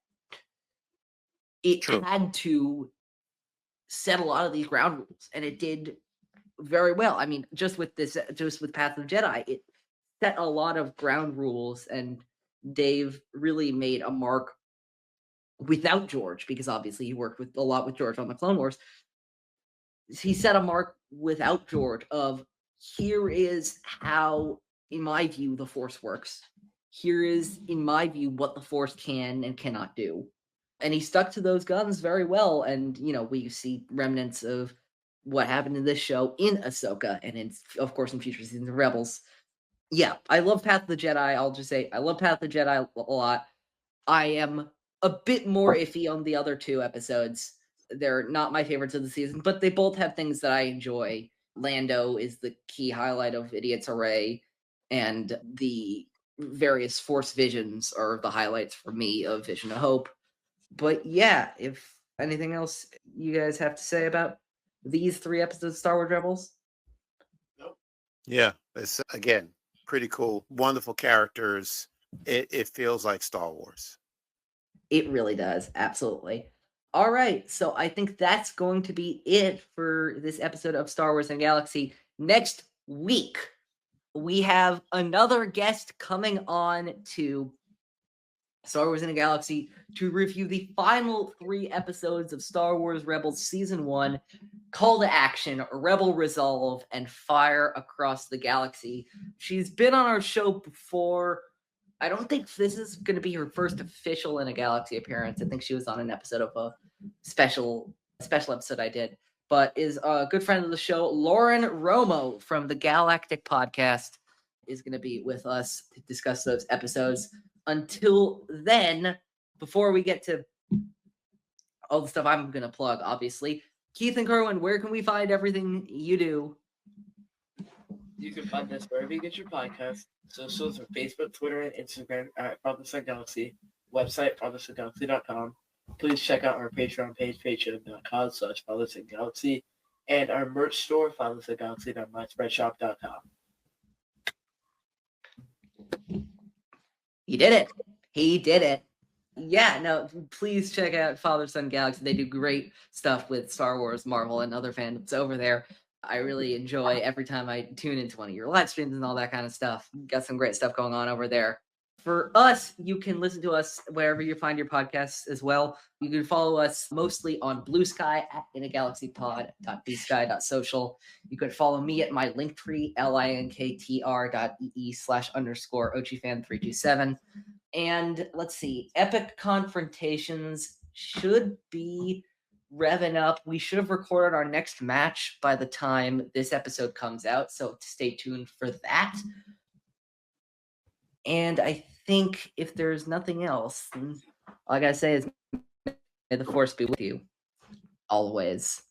It had to set a lot of these ground rules, and it did very well. I mean, just with Path of the Jedi, it set a lot of ground rules, and Dave really made a mark without George, because obviously he worked a lot with George on the Clone Wars. He set a mark without George of, here is how, in my view, the Force works. Here is, in my view, what the Force can and cannot do. And he stuck to those guns very well. And, we see remnants of what happened in this show in Ahsoka and, of course, in future seasons of Rebels. Yeah, I love Path of the Jedi. I'll just say I love Path of the Jedi a lot. I am a bit more iffy on the other 2 episodes. They're not my favorites of the season, but they both have things that I enjoy. Lando is the key highlight of Idiot's Array, and the various Force visions are the highlights for me of Vision of Hope. But yeah, if anything else you guys have to say about these 3 episodes of Star Wars Rebels? Nope. Yeah, it's, again, pretty cool. Wonderful characters. It feels like Star Wars. It really does. Absolutely. All right. So I think that's going to be it for this episode of Star Wars and Galaxy. Next week, we have another guest coming on to Star Wars in a Galaxy to review the final 3 episodes of Star Wars Rebels Season 1, Call to Action, Rebel Resolve, and Fire Across the Galaxy. She's been on our show before. I don't think this is going to be her first official In a Galaxy appearance. I think she was on an episode of a special episode I did, but is a good friend of the show. Lauren Romo from the Galactic Podcast is going to be with us to discuss those episodes. Until then, before we get to all the stuff I'm going to plug, obviously, Keith and Kerwin, where can we find everything you do? You can find us wherever you get your podcast. Socials are Facebook, Twitter, and Instagram at BlueSky Galaxy. Website, BlueSkyGalaxy.com. please check out our Patreon page, patreon.com/FatherSonGalaxy, and our merch store, FatherSonGalaxy.myspreadshop.com. He did it. He did it. Yeah, no, please check out Father Son Galaxy. They do great stuff with Star Wars, Marvel, and other fandoms over there. I really enjoy every time I tune into one of your live streams and all that kind of stuff. Got some great stuff going on over there. For us, you can listen to us wherever you find your podcasts as well. You can follow us mostly on BlueSky at inagalaxypod.bluesky.social. You could follow me at my Linktree, linktr.ee/_OGFan327. And let's see, Epic Confrontations should be revving up. We should have recorded our next match by the time this episode comes out, so stay tuned for that. And I think if there's nothing else, all I gotta say is may the Force be with you always.